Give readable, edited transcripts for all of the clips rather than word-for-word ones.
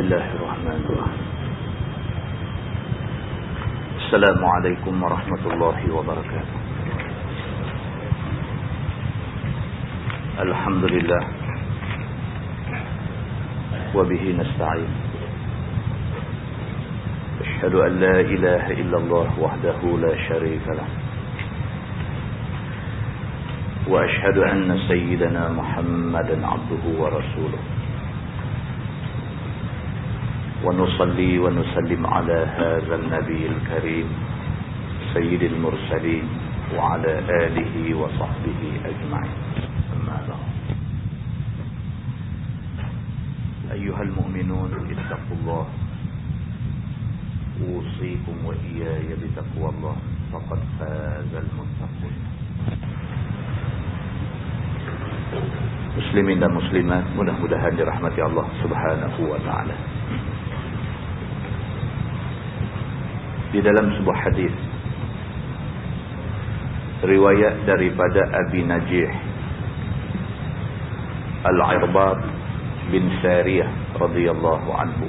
Bismillahirrahmanirrahim. Assalamualaikum warahmatullahi wabarakatuh. Alhamdulillah. Wabihi nasta'in. Asyhadu an la ilaha illallah wahdahu la syarika lah. Wa asyhadu anna sayyidana Muhammadan abduhu wa rasuluh. ونصلي ونسلم على هذا النبي الكريم سيد المرسلين وعلى آله وصحبه أجمعين. أما بعد أيها المؤمنون اتقوا الله أوصيكم وإياي بتقوى الله فقد فاز المتقون. Muslimin dan muslimat, mudah-mudahan dirahmati Allah Subhanahu wa taala. Di dalam sebuah hadis riwayat daripada Abi Najih Al-Irbad bin Sariyah radhiyallahu anhu,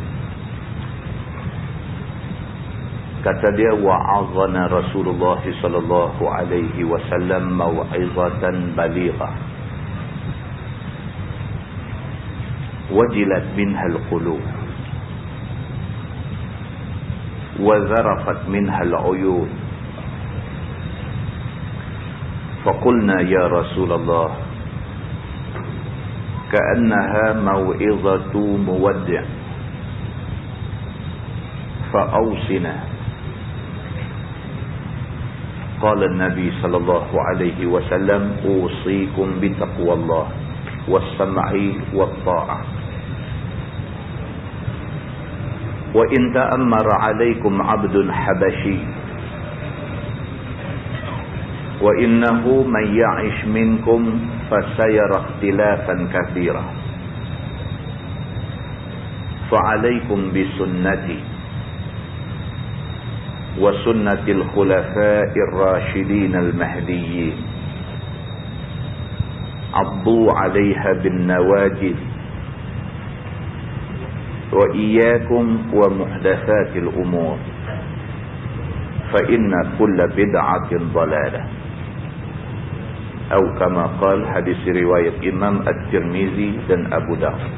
kata dia, wa'azana Rasulullah sallallahu alaihi wasallam mau'izatan balighah wajilat minha al-qulub وذرفت منها العيون فقلنا يا رسول الله كأنها موعظة مودع فأوصنا. قال النبي صلى الله عليه وسلم أوصيكم بتقوى الله والسمع والطاعة وإن تأمر عليكم عبد حبشي وإنه من يعش منكم فسيرى اختلافا كثيرا فعليكم بسنتي وسنة الخلفاء الراشدين المهديين عضوا عليها بالنواجذ وإياكم ومحدثات الأمور فإن كل بدعة ضلالة أو كما قال. Hadis riwayat Imam At-Tirmizi dan Abu Dawud.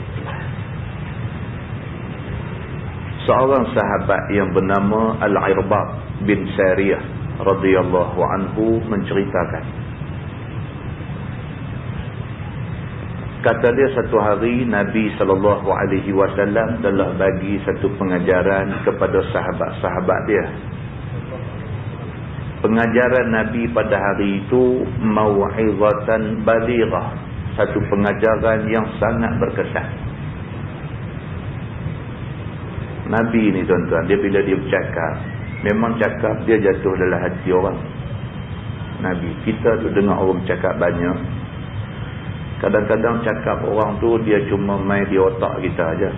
Seorang sahabat yang bernama Al-Irbad bin Sariyah radhiyallahu anhu menceritakan, kata dia, satu hari Nabi SAW telah bagi satu pengajaran kepada sahabat-sahabat dia. Pengajaran Nabi pada hari itu mau'izatan balighah, satu pengajaran yang sangat berkesan. Nabi ni tuan-tuan, dia bila dia bercakap, memang cakap dia jatuh dalam hati orang. Nabi, kita tu dengar orang bercakap banyak, kadang-kadang cakap orang tu dia cuma main di otak kita aja.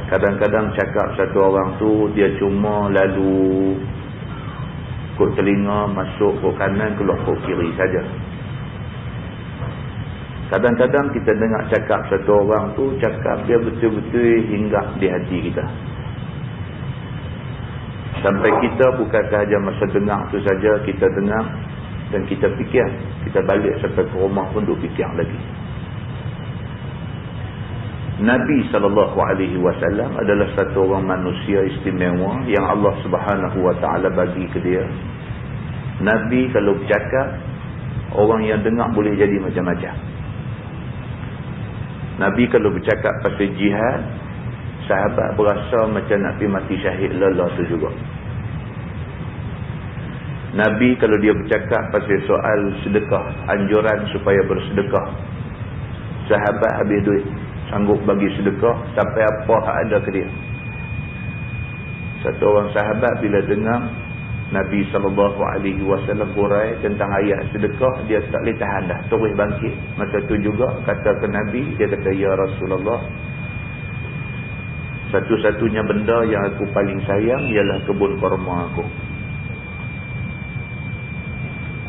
Kadang-kadang cakap satu orang tu dia cuma lalu kok telinga, masuk kok kanan, keluar kok kiri saja. Kadang-kadang kita dengar cakap satu orang tu, cakap dia betul-betul hinggap di hati kita. Sampai kita bukan sahaja masa dengar tu saja, kita dengar dan kita fikir, kita balik sampai ke rumah pun duk fikir lagi. Nabi SAW adalah satu orang manusia istimewa yang Allah Subhanahu Wa Taala bagi ke dia. Nabi kalau bercakap, orang yang dengar boleh jadi macam-macam. Nabi kalau bercakap pasal jihad, sahabat berasa macam nak pergi mati syahid lelah tu juga. Nabi kalau dia bercakap pasal soal sedekah, anjuran supaya bersedekah, sahabat habis duit, sanggup bagi sedekah sampai apa hak ada ke dia. Satu orang sahabat bila dengar Nabi SAW hurai tentang ayat sedekah, dia tak boleh tahan dah, terus bangkit. Masa tu juga kata ke Nabi, dia kata, ya Rasulullah, satu-satunya benda yang aku paling sayang ialah kebun kurma aku.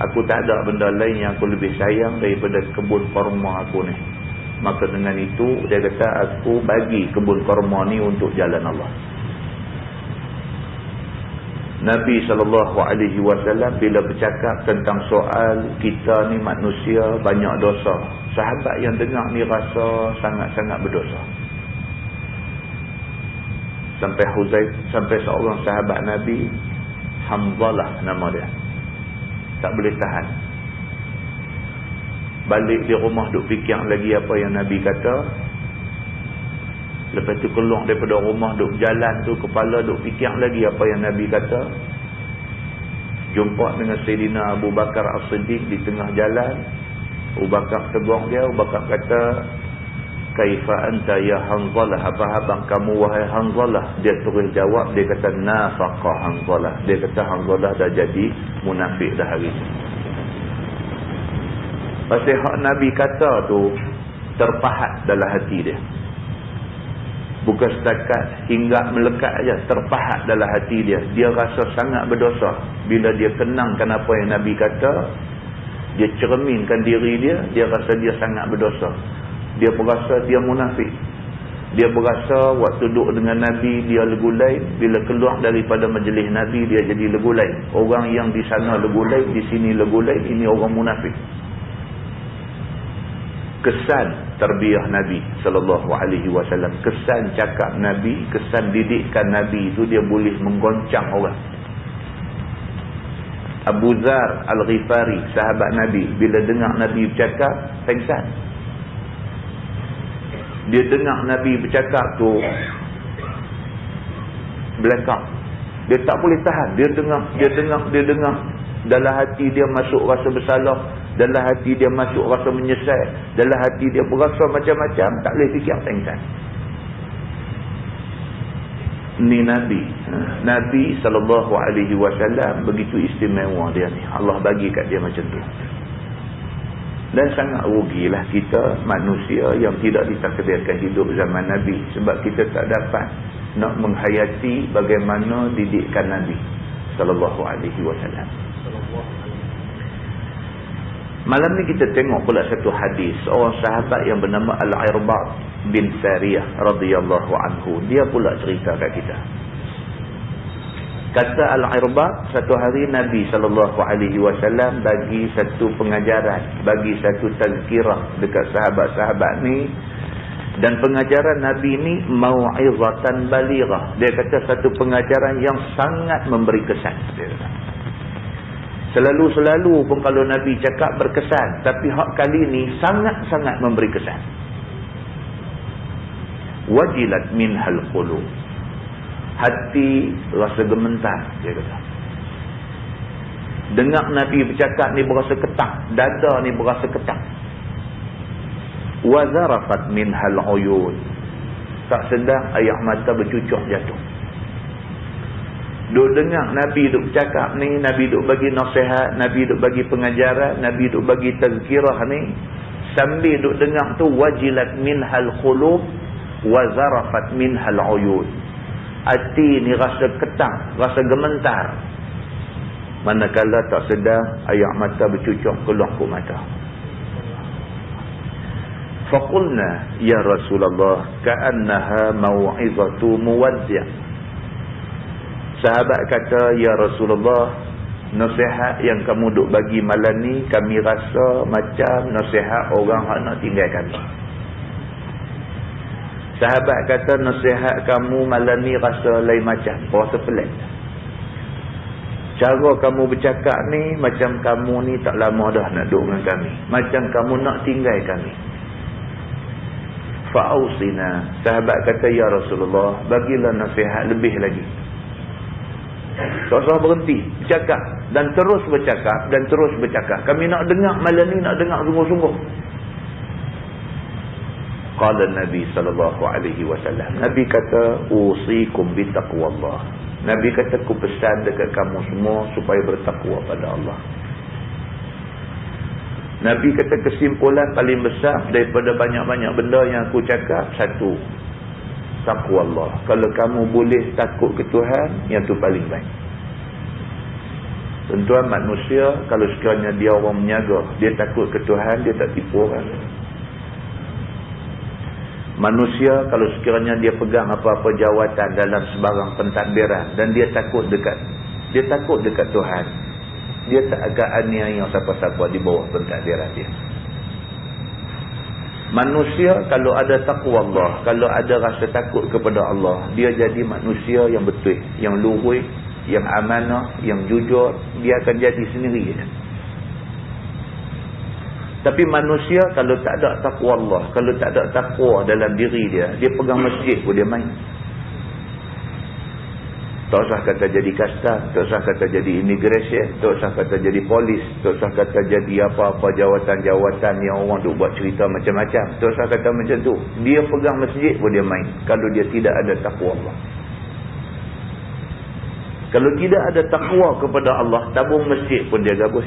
Aku tak ada benda lain yang aku lebih sayang daripada kebun kurma aku ni. maka dengan itu dia kata aku bagi kebun kurma ni untuk jalan Allah. Nabi SAW bila bercakap tentang soal kita ni manusia banyak dosa, sahabat yang dengar ni rasa sangat-sangat berdosa. Sampai seorang sahabat Nabi, Hamzalah nama dia, tak boleh tahan. Balik di rumah duk fikir lagi apa yang Nabi kata. Lepas tu keluar daripada rumah duk jalan tu, kepala duk fikir lagi apa yang Nabi kata. Jumpa dengan Sayyidina Abu Bakar As-Siddiq di tengah jalan. Abu Bakar tegur dia. Abu Bakar kata, kaifa anta ya Hanzalah, apa abang kamu wahai Hanzalah? Dia terus jawab, dia kata nafaqa Hanzalah. Dia kata Hanzalah dah jadi munafik dah hari ni. Pasal hak Nabi kata tu terpahat dalam hati dia. Bukan setakat hingga melekat aja, terpahat dalam hati dia. Dia rasa sangat berdosa. Bila dia kenangkan apa yang Nabi kata, dia cerminkan diri dia, dia rasa dia sangat berdosa. Dia berasa dia munafik. Dia berasa waktu duduk dengan Nabi dia legulai, bila keluar daripada majlis Nabi dia jadi legulai. Orang yang di sana legulai, di sini legulai, ini orang munafik. Kesan tarbiyah Nabi SAW, kesan cakap Nabi, kesan didikan Nabi itu dia boleh menggoncang orang. Abu Dzar Al-Ghifari, sahabat Nabi, bila dengar Nabi bercakap, pengsan. Dia dengar Nabi bercakap tu blackout. Dia tak boleh tahan. Dia dengar. Dalam hati dia masuk rasa bersalah. Dalam hati dia masuk rasa menyesal. Dalam hati dia berasa macam-macam. Tak boleh fikir pengsan. Ni Nabi. Nabi SAW begitu istimewa dia ni. Allah bagi kat dia macam tu. Dan sangat rugilah kita manusia yang tidak ditakdirkan hidup zaman Nabi. Sebab kita tak dapat nak menghayati bagaimana didikan Nabi SAW. Malam ni kita tengok pula satu hadis. Seorang sahabat yang bernama Al-Irbad bin Sariyah radhiyallahu anhu. Dia pula cerita kat kita. Kata Al-Irbad, satu hari Nabi SAW bagi satu pengajaran, bagi satu tazkirah dekat sahabat-sahabat ni. Dan pengajaran Nabi ni mau'izatan balighah. Dia kata satu pengajaran yang sangat memberi kesan. Dia kata. Selalu-selalu pun kalau Nabi cakap berkesan, tapi hak kali ni sangat-sangat memberi kesan. Wajilat minhal qulub. Hati rasa gementar, dia kata. Dengar Nabi bercakap ni berasa ketak, dada ni berasa ketak. Wa zarafat minhal uyun. Tak sedar air mata bercucuk jatuh. Duk dengar Nabi duk bercakap ni, Nabi duk bagi nasihat, Nabi duk bagi pengajaran, Nabi duk bagi tazkirah ni, sambil duk dengar tu wajilat minhal qulub wa zarafat minhal uyun. Hati ni rasa ketak, rasa gementar. Manakala tak sedar air mata bercucuk keluar ke mata. Faqulna ya Rasulullah ka'annaha mau'izatu muwaddi'. Sahabat kata, ya Rasulullah, nasihat yang kamu duk bagi malam ni kami rasa macam nasihat orang yang nak tinggal kami. Sahabat kata, nasihat kamu malam ni rasa lain macam, rasa pelik. Cara kamu bercakap ni macam kamu ni tak lama dah nak duduk dengan kami, macam kamu nak tinggal kami. Fa'ausina. Sahabat kata, ya Rasulullah, bagilah nasihat lebih lagi. Tak usah berhenti bercakap, dan terus bercakap, dan terus bercakap. Kami nak dengar malam ni, nak dengar sungguh-sungguh. Qala Nabi SAW. Nabi kata, usikum bitaqwallah. Nabi kata, aku pesan dekat kamu semua supaya bertakwa pada Allah. Nabi kata, kesimpulan paling besar daripada banyak-banyak benda yang aku cakap, satu, takwa Allah. Kalau kamu boleh takut ke Tuhan, yang tu paling baik. Tuan-tuan, manusia kalau sekiranya dia orang menyaga, dia takut ke Tuhan, dia tak tipu orang. Manusia kalau sekiranya dia pegang apa-apa jawatan dalam sebarang pentadbiran dan dia takut dekat Tuhan, dia tak akan aniaya siapa-siapa di bawah pentadbiran dia. Manusia kalau ada takwa Allah, kalau ada rasa takut kepada Allah, dia jadi manusia yang betul, yang luhur, yang amanah, yang jujur, dia akan jadi sendiri. Tapi manusia kalau tak ada takwa Allah, kalau tak ada takwa dalam diri dia, dia pegang masjid pun dia main. Tak usah kata jadi kastam, tak usah kata jadi immigration, tak usah kata jadi polis, tak usah kata jadi apa-apa jawatan-jawatan yang orang duk buat cerita macam-macam. Tak usah kata macam tu. Dia pegang masjid pun dia main kalau dia tidak ada takwa Allah. Kalau tidak ada takwa kepada Allah, tabung masjid pun dia gabus.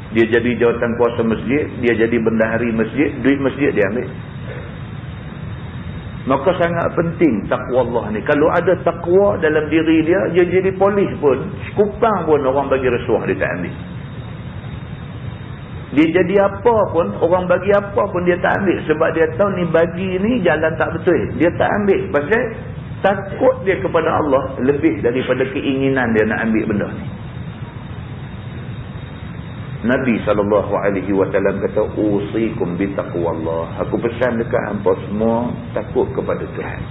Dia jadi jawatan kuasa masjid, dia jadi bendahari masjid, duit masjid dia ambil. Maka sangat penting takwa Allah ni. Kalau ada takwa dalam diri dia, dia jadi polis pun, sekupang pun orang bagi rasuah dia tak ambil. Dia jadi apa pun, orang bagi apa pun dia tak ambil. Sebab dia tahu ni bagi ni jalan tak betul. Dia tak ambil. Pasal takut dia kepada Allah lebih daripada keinginan dia nak ambil benda ni. Nabi SAW kata, usikum bitaqwallah. Aku pesan dekat hampa semua, takut kepada Tuhan.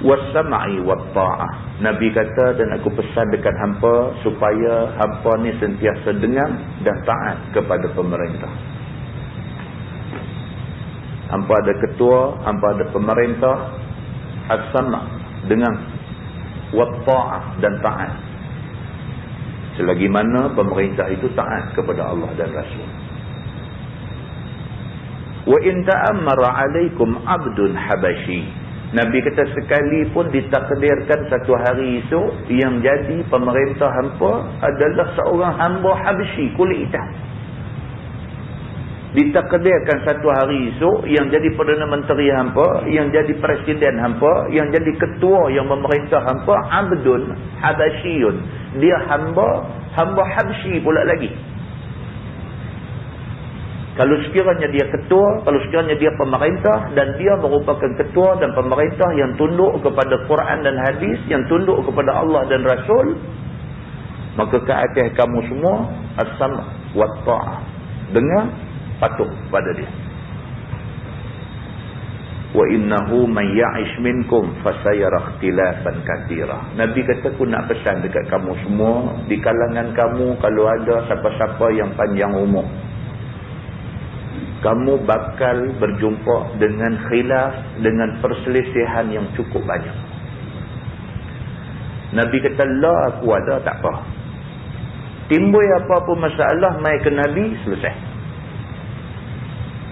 Wassam'i watta'ah. Nabi kata, dan aku pesan dekat hampa supaya hampa ni sentiasa dengar dan taat kepada pemerintah. Hampa ada ketua, hampa ada pemerintah, as-sam' dengar, watta'ah dan taat. Selagi mana pemerintah itu taat kepada Allah dan Rasul. Wa in ta'ammara 'alaikum 'abdun habashi. Nabi kata sekalipun ditakdirkan satu hari esok yang jadi pemerintah hampa adalah seorang hamba Habsyi kulit hitam. Ditakdirkan satu hari esok yang jadi Perdana Menteri hampa, yang jadi Presiden hampa, yang jadi ketua yang memerintah hampa, abdun habasyiyun. Dia hamba Habsyi pula lagi. Kalau sekiranya dia ketua, kalau sekiranya dia pemerintah dan dia merupakan ketua dan pemerintah yang tunduk kepada Quran dan hadis, yang tunduk kepada Allah dan Rasul, maka ke atas kamu semua as-sam' wa ta'ah. Dengar, patuh pada dia. Wa innahu man ya'ish minkum fasayara ikhtilafan katsira. Nabi kata, aku nak pesan dekat kamu semua, di kalangan kamu kalau ada siapa-siapa yang panjang umur, kamu bakal berjumpa dengan khilaf, dengan perselisihan yang cukup banyak. Nabi kata, la aku ada, tak apa. Timbul apa-apa masalah, mai ke Nabi, selesai.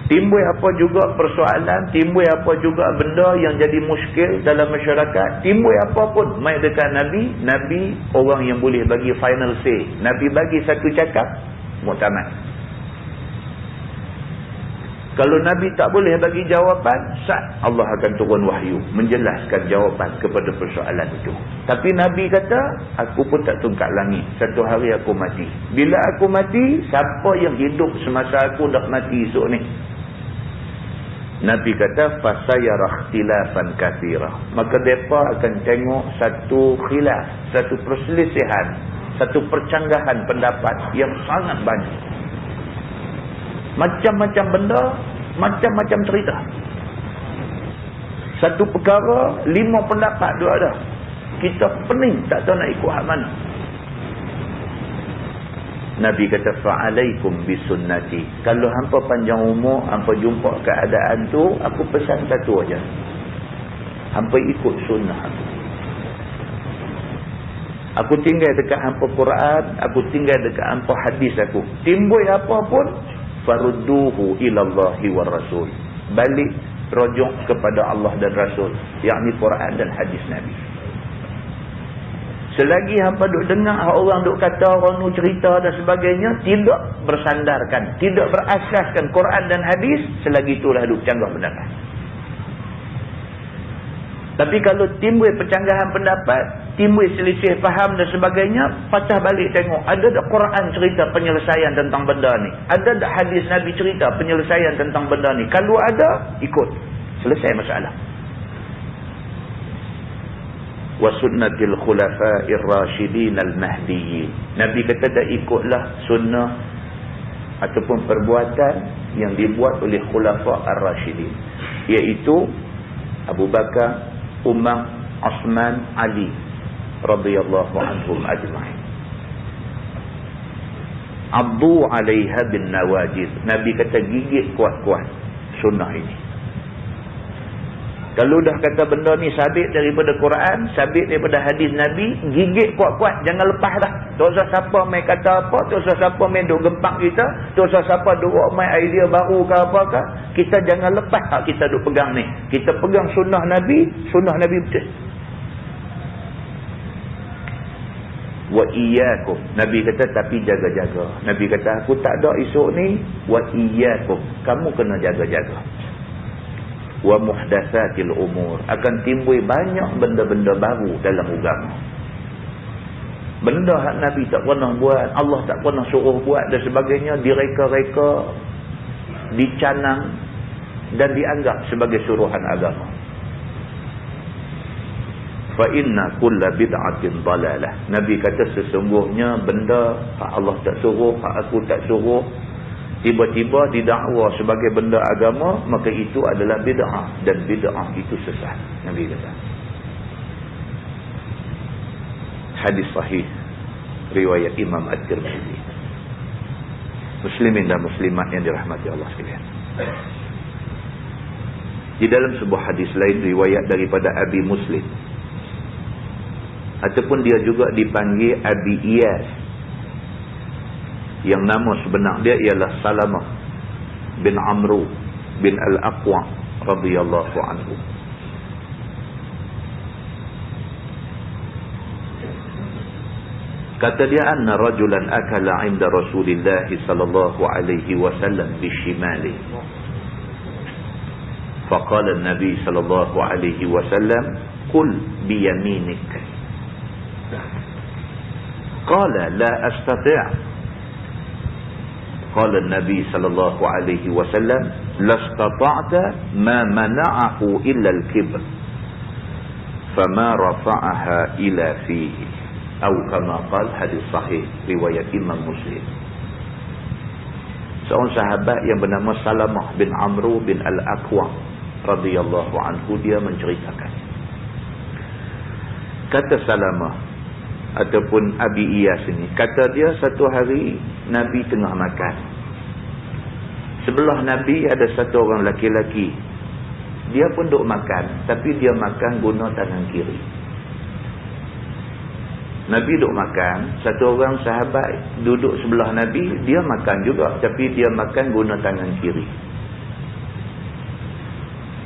Timbul apa juga persoalan, timbul apa juga benda yang jadi muskil dalam masyarakat, timbul apa pun, mai dekat Nabi. Nabi orang yang boleh bagi final say. Nabi bagi satu cakap, muktamad. Kalau Nabi tak boleh bagi jawapan, sat Allah akan turun wahyu menjelaskan jawapan kepada persoalan itu. Tapi Nabi kata, aku pun tak tungkat langit, satu hari aku mati. Bila aku mati, siapa yang hidup semasa aku dah mati esok ni? Nabi kata, fasayara ikhtilafan katsira. Maka mereka akan tengok satu khilaf, satu perselisihan, satu percanggahan pendapat yang sangat banyak. Macam-macam benda, macam-macam cerita. Satu perkara, 5 pendapat dia ada. Kita pening, tak tahu nak ikut hak mana. Nabi kata, fa'alaikum bisunnati. Kalau hampa panjang umur, hampa jumpa keadaan tu, aku pesan satu aja. Hampa ikut sunnah aku. Aku tinggal dekat hampa Quran, aku tinggal dekat hampa hadis aku. Timbul apa pun, farudduhu ilallahi war rasul. Balik, rujuk kepada Allah dan Rasul, yakni Quran dan hadis Nabi. Selagi hampa duk dengar orang duk kata, orang nu cerita dan sebagainya, tidak bersandarkan, tidak berasaskan Quran dan hadis, selagi itulah duk canggah pendapat. Tapi kalau timbul percanggahan pendapat, timbul selisih faham dan sebagainya, patah balik tengok, ada tak Quran cerita penyelesaian tentang benda ni? Ada tak hadis Nabi cerita penyelesaian tentang benda ni? Kalau ada, ikut. Selesai masalah. Wa sunnatil khulafa'ir rasyidin al-mahdiyyin. Nabi kata dah ikutlah sunnah ataupun perbuatan yang dibuat oleh khulafa' ar-rasyidin, iaitu Abu Bakar, Umar, Osman, Ali radhiyallahu anhum ajma'in. Abdu 'alaiha bin nawajid. Nabi kata gigit kuat-kuat sunnah ini. Kalau dah kata benda ni sabit daripada Quran, sabit daripada hadis Nabi, gigit kuat-kuat, jangan lepas dah. Tak usah siapa main kata apa, tak usah siapa main duk gempak kita, tak usah siapa duk main idea baru ke apakah, kita jangan lepas hak kita duk pegang ni. Kita pegang sunnah Nabi betul. Wa iyyakum. Nabi kata tapi jaga-jaga. Nabi kata aku tak ada esok ni, wa iyyakum. Kamu kena jaga-jaga. Wa muhdatsatil umur. Akan timbul banyak benda-benda baru dalam agama. Benda hak Nabi tak pernah buat, Allah tak pernah suruh buat dan sebagainya, direka-reka, dicanang dan dianggap sebagai suruhan agama. Fa inna kulla bid'atin dalalah. Nabi kata sesungguhnya benda hak Allah tak suruh, hak aku tak suruh, tiba-tiba didakwa sebagai benda agama, maka itu adalah bid'ah, dan bid'ah itu sesat. Nabi kata. Hadis sahih riwayat Imam At-Tirmidzi. Muslimin dan muslimat yang dirahmati Allah sekalian. Di dalam sebuah hadis lain riwayat daripada Abi Muslim, ataupun dia juga dipanggil Abi Iyas, yang nama sebenar dia ialah Salamah bin Amru bin Al-Aqwa radhiyallahu anhu. Kata dia, anna rajulan akala 'inda Rasulillah sallallahu alaihi wasallam bishimali. Faqala an-nabi sallallahu alaihi wasallam, "Qul biyaminik." Qala la astati'. قال النبي صلى الله عليه وسلم لا استطعت ما منعه إلا الكبر فما رفعها إلى فيه أو كما قال. hadis sahih riwayat Imam Muslim. Seorang sahabat yang bernama Salamah bin Amru bin Al-Aqwa radhiyallahu anhu, dia menceritakan, kata Salamah ataupun Abi Iyas ini, kata dia satu hari Nabi tengah makan. Sebelah Nabi ada satu orang laki-laki. Dia pun duk makan, tapi dia makan guna tangan kiri. Nabi duk makan, satu orang sahabat duduk sebelah Nabi, dia makan juga, tapi dia makan guna tangan kiri.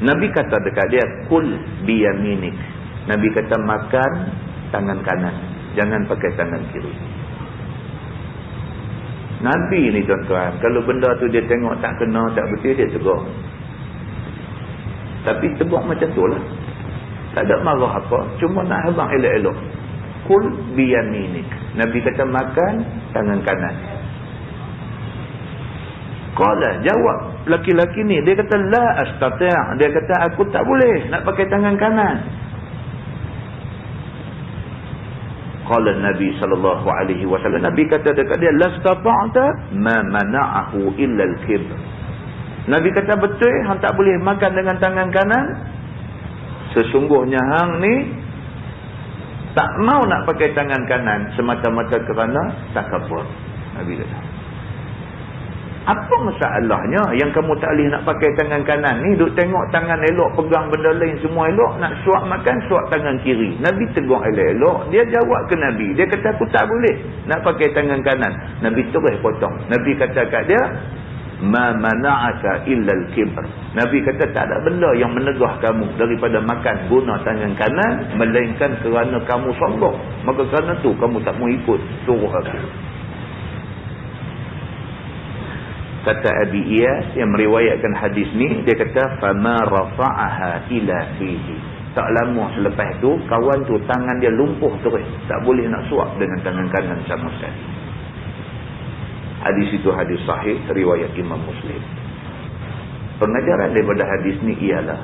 Nabi kata dekat dia, "Kul biyaminik." Nabi kata makan tangan kanan, jangan pakai tangan kiri. Nabi ni tuan-tuan, kalau benda tu dia tengok tak kena, tak betul, dia tegur. Tapi tegur macam tu lah. Tak ada marah apa, cuma nak habang elok-elok. Kul biyaminik. Nabi kata makan tangan kanan. Qala, jawab laki-laki ni, dia kata la astati'. Dia kata aku tak boleh nak pakai tangan kanan. Qala Nabi sallallahu alaihi wasallam, Nabi kata dekat dia, lastata'ta ma mana'ahu illa al-kibr. Nabi kata betul hang tak boleh makan dengan tangan kanan, sesungguhnya hang ni tak mau nak pakai tangan kanan semata-mata kerana takabur. Nabi kata, apa masalahnya yang kamu tak boleh nak pakai tangan kanan ni? Duk tengok tangan elok, pegang benda lain semua elok, nak suap makan, suap tangan kiri. Nabi tegur elok-elok, dia jawab ke Nabi. Dia kata aku tak boleh nak pakai tangan kanan. Nabi terus potong. Nabi kata kat dia, ma mana'aka illa al-kibr. Nabi kata tak ada benda yang menegah kamu daripada makan guna tangan kanan, melainkan kerana kamu sombong. Maka kerana tu kamu tak mau ikut suruh aku. Kata Abi Iyas yang meriwayatkan hadis ni, dia kata fama rafa'aha ila fihi. tak lama selepas tu, kawan tu tangan dia lumpuh terus. Tak boleh nak suap dengan tangan kanan sama sekali. Hadis itu hadis sahih, riwayat Imam Muslim. Pengajaran daripada hadis ni ialah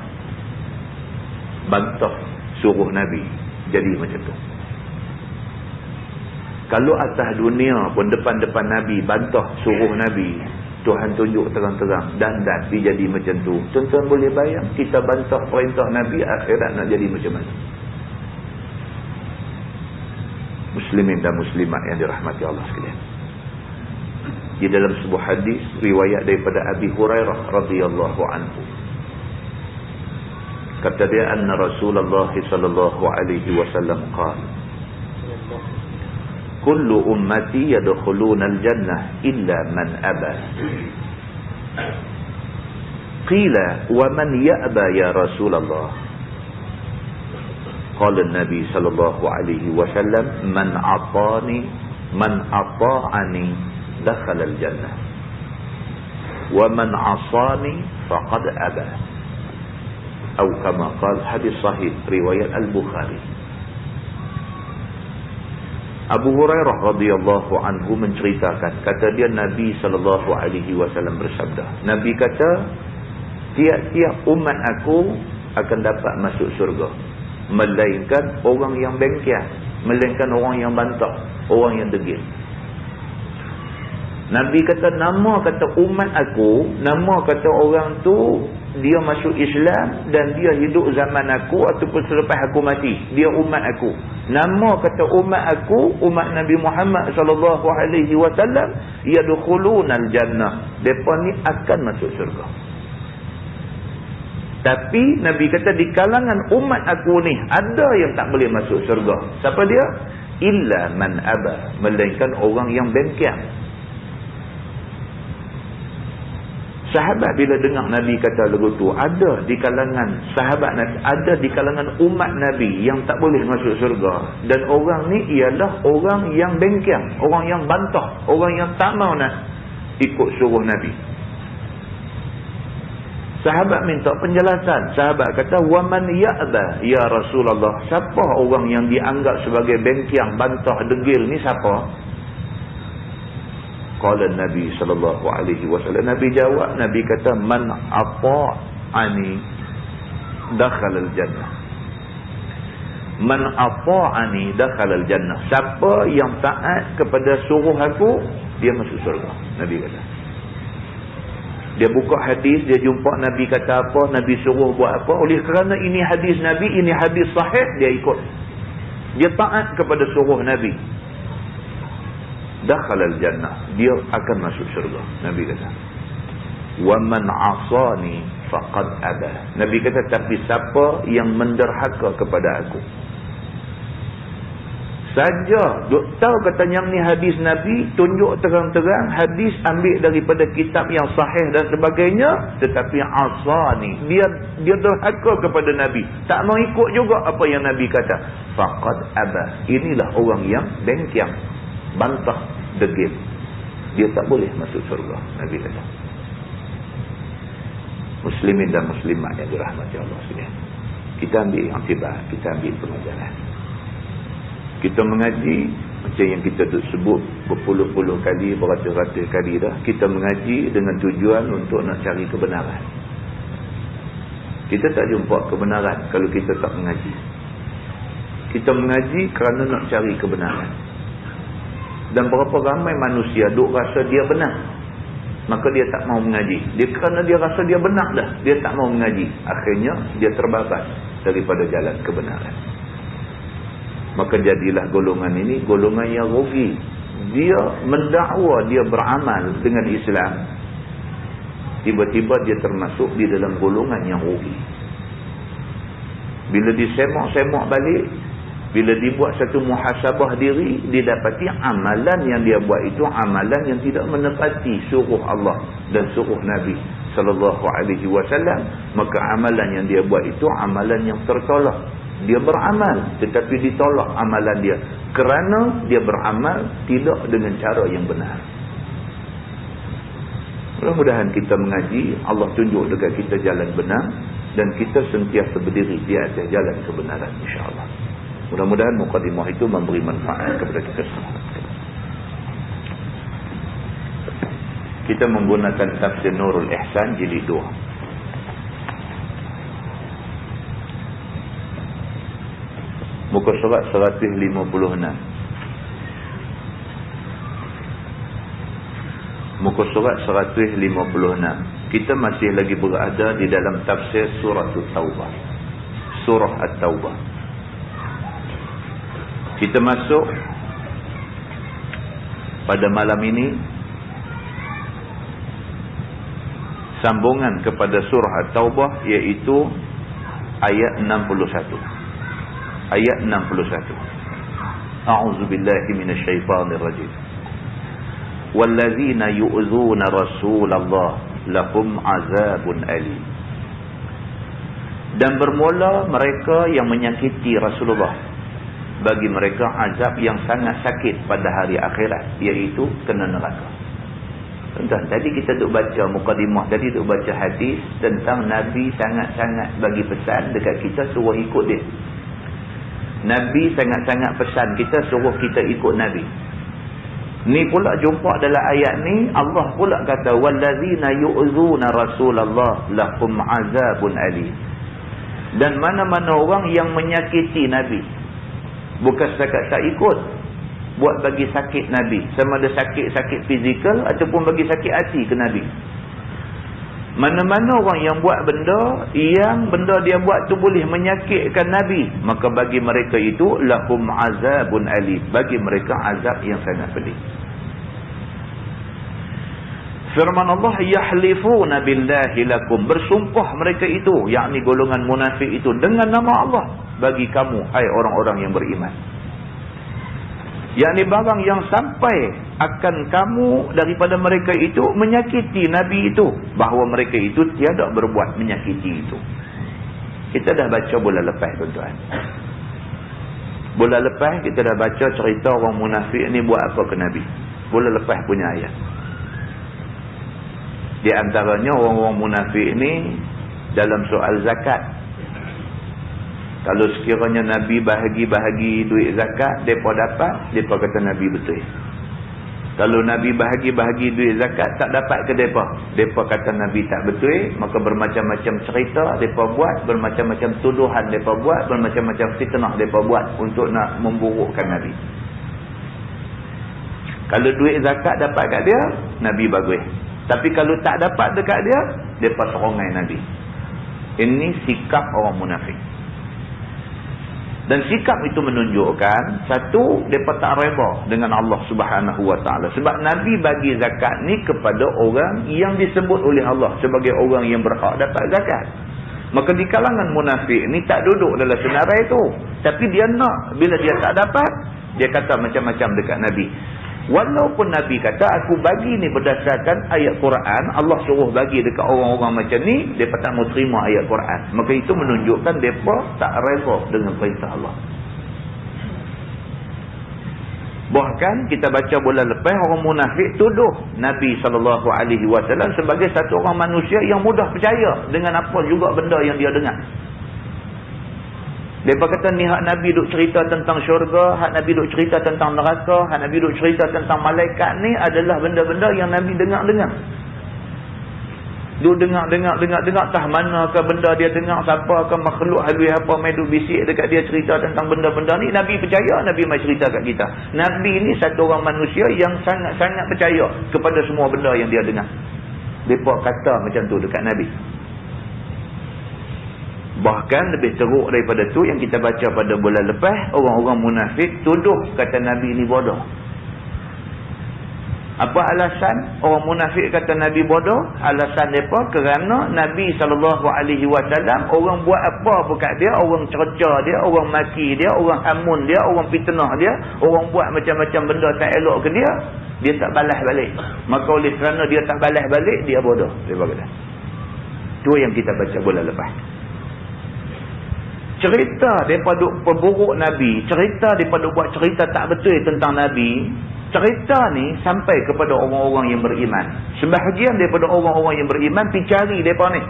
bantah suruh Nabi jadi macam tu. Kalau atas dunia pun depan-depan Nabi bantah suruh Nabi, Tuhan tunjuk terang-terang dan dia jadi macam tu. Tuan-tuan boleh bayang kita bantah perintah Nabi, akhirat nak jadi macam mana? Muslimin dan muslimat yang dirahmati Allah sekalian. Di dalam sebuah hadis riwayat daripada Abi Hurairah radhiyallahu anhu, kata dia, anna Rasulullah sallallahu alaihi wasallam qala, kullu ummati yadkhuluna al-jannah illa man aba. Qila wa man ya'ba ya Rasulullah? Qala an-nabi sallallahu alaihi wasallam, man ata'ani dakhala al-jannah wa man 'asani faqad aba. Atau kama qala, hadis sahih riwayat Al-Bukhari. Abu Hurairah radhiyallahu anhu menceritakan, kata dia, Nabi sallallahu alaihi wasallam bersabda, Nabi kata, tiap-tiap umat aku akan dapat masuk syurga, melainkan orang yang bengkian, melainkan orang yang bantah, orang yang degil. Nabi kata, nama kata umat aku, nama kata orang tu, dia masuk Islam dan dia hidup zaman aku ataupun selepas aku mati, dia umat aku. Nama kata umat aku, umat Nabi Muhammad sallallahu alaihi wasallam, yadkhulunal jannah, depa ni akan masuk syurga. Tapi Nabi kata di kalangan umat aku ni ada yang tak boleh masuk syurga. Siapa dia? Illa man aba, melainkan orang yang bengkiang. Sahabat bila dengar Nabi kata lagu tu, ada di kalangan sahabat Nabi, ada di kalangan umat Nabi yang tak boleh masuk syurga. Dan orang ni ialah orang yang bengkiang, orang yang bantah, orang yang tak mau nak ikut suruh Nabi. Sahabat minta penjelasan. Sahabat kata, wa man ya'ba ya Rasulullah? Siapa orang yang dianggap sebagai bengkiang, bantah, degil ni siapa? Qala Nabi sallallahu alaihi wasallam, Nabi jawab, Nabi kata, man ata'ani dakhala al-jannah. Man ata'ani dakhala al-jannah. Siapa yang taat kepada suruh aku, dia masuk syurga. Nabi kata. Dia buka hadis, dia jumpa Nabi kata apa, Nabi suruh buat apa. Oleh kerana ini hadis Nabi, ini hadis sahih, dia ikut. Dia taat kepada suruh Nabi. Dakhalal jannah, dia akan masuk syurga. Nabi kata, wa man 'asani faqad aba. Nabi kata, tapi siapa yang menderhaka kepada aku, saja duk tahu kata yang ni hadis Nabi, tunjuk terang-terang, hadis ambil daripada kitab yang sahih dan sebagainya, tetapi 'asani, dia derhaka kepada Nabi, tak mau ikut juga apa yang Nabi kata, faqad aba. Inilah orang yang bengkiang, bantah, degil, dia tak boleh masuk syurga. Nabi kata. Muslimin dan muslimat yang dirahmati Allah sekalian, kita ambil iktibar, kita ambil pengajaran. Kita mengaji macam yang kita sebut berpuluh-puluh kali, beratus-ratus kali dah, kita mengaji dengan tujuan untuk nak cari kebenaran. Kita tak jumpa kebenaran kalau kita tak mengaji. Kita mengaji kerana nak cari kebenaran. Dan berapa ramai manusia duk rasa dia benar, maka dia tak mau mengaji. Dia kerana dia rasa dia benar dah, dia tak mau mengaji. Akhirnya dia terbabas daripada jalan kebenaran. Maka jadilah golongan ini golongan yang rugi. Dia mendakwa dia beramal dengan Islam, tiba-tiba dia termasuk di dalam golongan yang rugi. Bila disemak-semak balik, bila dibuat satu muhasabah diri, didapati amalan yang dia buat itu amalan yang tidak menepati suruh Allah dan suruh Nabi sallallahu alaihi wasallam, maka amalan yang dia buat itu amalan yang tertolak. Dia beramal tetapi ditolak amalan dia kerana dia beramal tidak dengan cara yang benar. Mudah-mudahan kita mengaji, Allah tunjuk dekat kita jalan benar, dan kita sentiasa berdiri di atas jalan kebenaran, insya-Allah. Mudah-mudahan mukadimah itu memberi manfaat kepada kita semua. Kita menggunakan tafsir Nurul Ihsan jilid 2. Muka surat 156. Muka surat 156. Kita masih lagi berada di dalam tafsir surah At-Taubah. Surah At-Taubah. Kita masuk pada malam ini sambungan kepada surah At-Taubah, iaitu ayat 61. Ayat 61. A'udzubillahi minasyaitonirrajim. Wallazina yu'dzuna Rasulullah lahum azabun alim. Dan bermula mereka yang menyakiti Rasulullah, bagi mereka azab yang sangat sakit pada hari akhirat, iaitu kena neraka. Tuan-tuan, tadi kita duk baca mukadimah, tadi duk baca hadis tentang Nabi sangat-sangat bagi pesan dekat kita suruh ikut dia. Nabi sangat-sangat pesan kita suruh kita ikut Nabi. Ni pula jumpa dalam ayat ni, Allah pula kata wallazina yu'zuna Rasulullah lahum azabun alim. Dan mana-mana orang yang menyakiti Nabi, bukan setakat tak ikut, buat bagi sakit Nabi, sama ada sakit-sakit fizikal ataupun bagi sakit hati ke Nabi. Mana-mana orang yang buat benda yang benda dia buat tu boleh menyakitkan Nabi, maka bagi mereka itu lahum azabun alim, bagi mereka azab yang sangat pedih. Firman Allah, yahlifuna billahi lakum, bersumpah mereka itu, yakni golongan munafik itu, dengan nama Allah bagi kamu, hai orang-orang yang beriman. Yakni barang yang sampai akan kamu daripada mereka itu menyakiti Nabi itu, bahawa mereka itu tiada berbuat menyakiti itu. Kita dah baca bulan lepas, tuan-tuan. Bulan lepas kita dah baca cerita orang munafik ni buat apa ke Nabi. Bulan lepas punya ayat. Di antaranya orang-orang munafik ni dalam soal zakat. Kalau sekiranya Nabi bahagi-bahagi duit zakat, mereka dapat, mereka kata Nabi betul. Kalau Nabi bahagi-bahagi duit zakat, tak dapat ke mereka? Mereka kata Nabi tak betul, maka bermacam-macam cerita mereka buat, bermacam-macam tuduhan mereka buat, bermacam-macam fitnah mereka buat untuk nak memburukkan Nabi. Kalau duit zakat dapat kat dia, Nabi bagus. Tapi kalau tak dapat dekat dia, mereka serongai Nabi. Ini sikap orang munafik. Dan sikap itu menunjukkan, satu, mereka tak reda dengan Allah Subhanahu Wa Taala. Sebab Nabi bagi zakat ni kepada orang yang disebut oleh Allah sebagai orang yang berhak dapat zakat. Maka di kalangan munafik ni tak duduk dalam senarai itu. Tapi dia nak, bila dia tak dapat, dia kata macam-macam dekat Nabi. Walaupun Nabi kata, aku bagi ni berdasarkan ayat Quran, Allah suruh bagi dekat orang-orang macam ni, mereka tak mau terima ayat Quran. Maka itu menunjukkan mereka tak reda dengan perintah Allah. Bahkan kita baca bulan lepas, orang munafik tuduh Nabi SAW sebagai satu orang manusia yang mudah percaya dengan apa juga benda yang dia dengar. Mereka kata ni hak Nabi duk cerita tentang syurga, hak Nabi duk cerita tentang neraka, hak Nabi duk cerita tentang malaikat ni adalah benda-benda yang Nabi dengar-dengar. Duk dengar, tah mana ke benda dia dengar, siapa ke makhluk halus apa mai duk bisik dekat dia cerita tentang benda-benda ni. Nabi percaya, Nabi mai cerita kat kita. Nabi ni satu orang manusia yang sangat-sangat percaya kepada semua benda yang dia dengar. Mereka kata macam tu dekat Nabi. Bahkan lebih teruk daripada tu yang kita baca pada bulan lepas, orang-orang munafik tuduh kata Nabi ni bodoh. Apa alasan orang munafik kata Nabi bodoh? Alasan mereka kerana Nabi SAW, orang buat apa dekat dia, orang cerca dia, orang maki dia, orang hamun dia, orang fitnah dia, orang buat macam-macam benda tak elok ke dia, dia tak balas balik. Maka oleh kerana dia tak balas balik, dia bodoh. Dia berkata. Itu yang kita baca bulan lepas. Cerita daripada pemburuk Nabi, cerita daripada buat cerita tak betul tentang Nabi, cerita ni sampai kepada orang-orang yang beriman. Sebahagian daripada orang-orang yang beriman pergi cari mereka ni.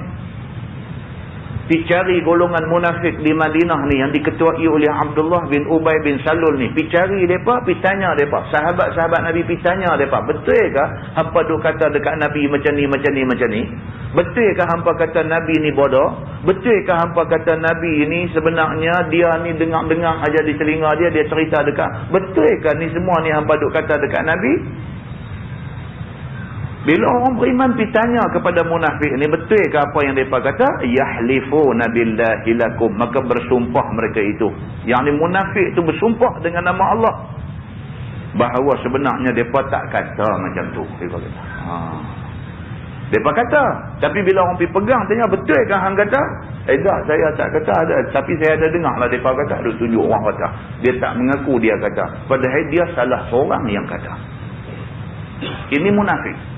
Pi cari golongan munafik di Madinah ni yang diketuai oleh Abdullah bin Ubay bin Salul ni. Pi cari mereka, pi tanya mereka. Sahabat-sahabat Nabi pi tanya mereka. Betulkah hampa duk kata dekat Nabi macam ni, macam ni, macam ni? Betulkah hampa kata Nabi ni bodoh? Betulkah hampa kata Nabi ni sebenarnya dia ni dengar-dengar aja di telinga dia, dia cerita dekat? Betulkah ni semua ni hampa duk kata dekat Nabi? Bila orang beriman pergi tanya kepada munafik ni, betulkah apa yang mereka kata? Yahlifuna billahi lakum. Maka bersumpah mereka itu. Yang ni munafik tu bersumpah dengan nama Allah. Bahawa sebenarnya mereka tak kata macam tu. Mereka kata. Mereka kata. Tapi bila orang pergi pegang tanya, betulkah hang kata? Tak, saya tak kata ada. Tapi saya ada dengar lah mereka kata. Ada tunjuk orang kata. Dia tak mengaku dia kata. Padahal dia salah seorang yang kata. Ini munafik.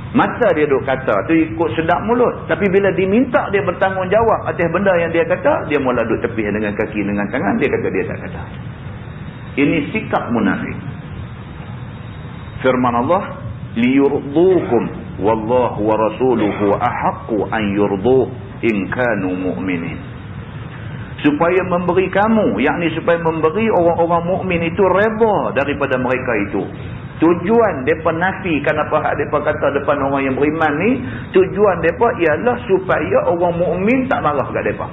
Masa dia duk kata tu ikut sedap mulut, tapi bila diminta dia bertanggungjawab atas benda yang dia kata, dia mula duk tepih dengan kaki dengan tangan, dia kata dia tak kata. Ini sikap munafik. Firman Allah, liyurdukum wallahu wa rasuluhu ahaqqu an yurduh in kanu mu'minin. Supaya memberi kamu, yakni supaya memberi orang-orang mukmin itu redha daripada mereka itu. Tujuan mereka nafikan apa hak mereka kata depan orang yang beriman ni, tujuan mereka ialah supaya orang mukmin tak marah kat mereka.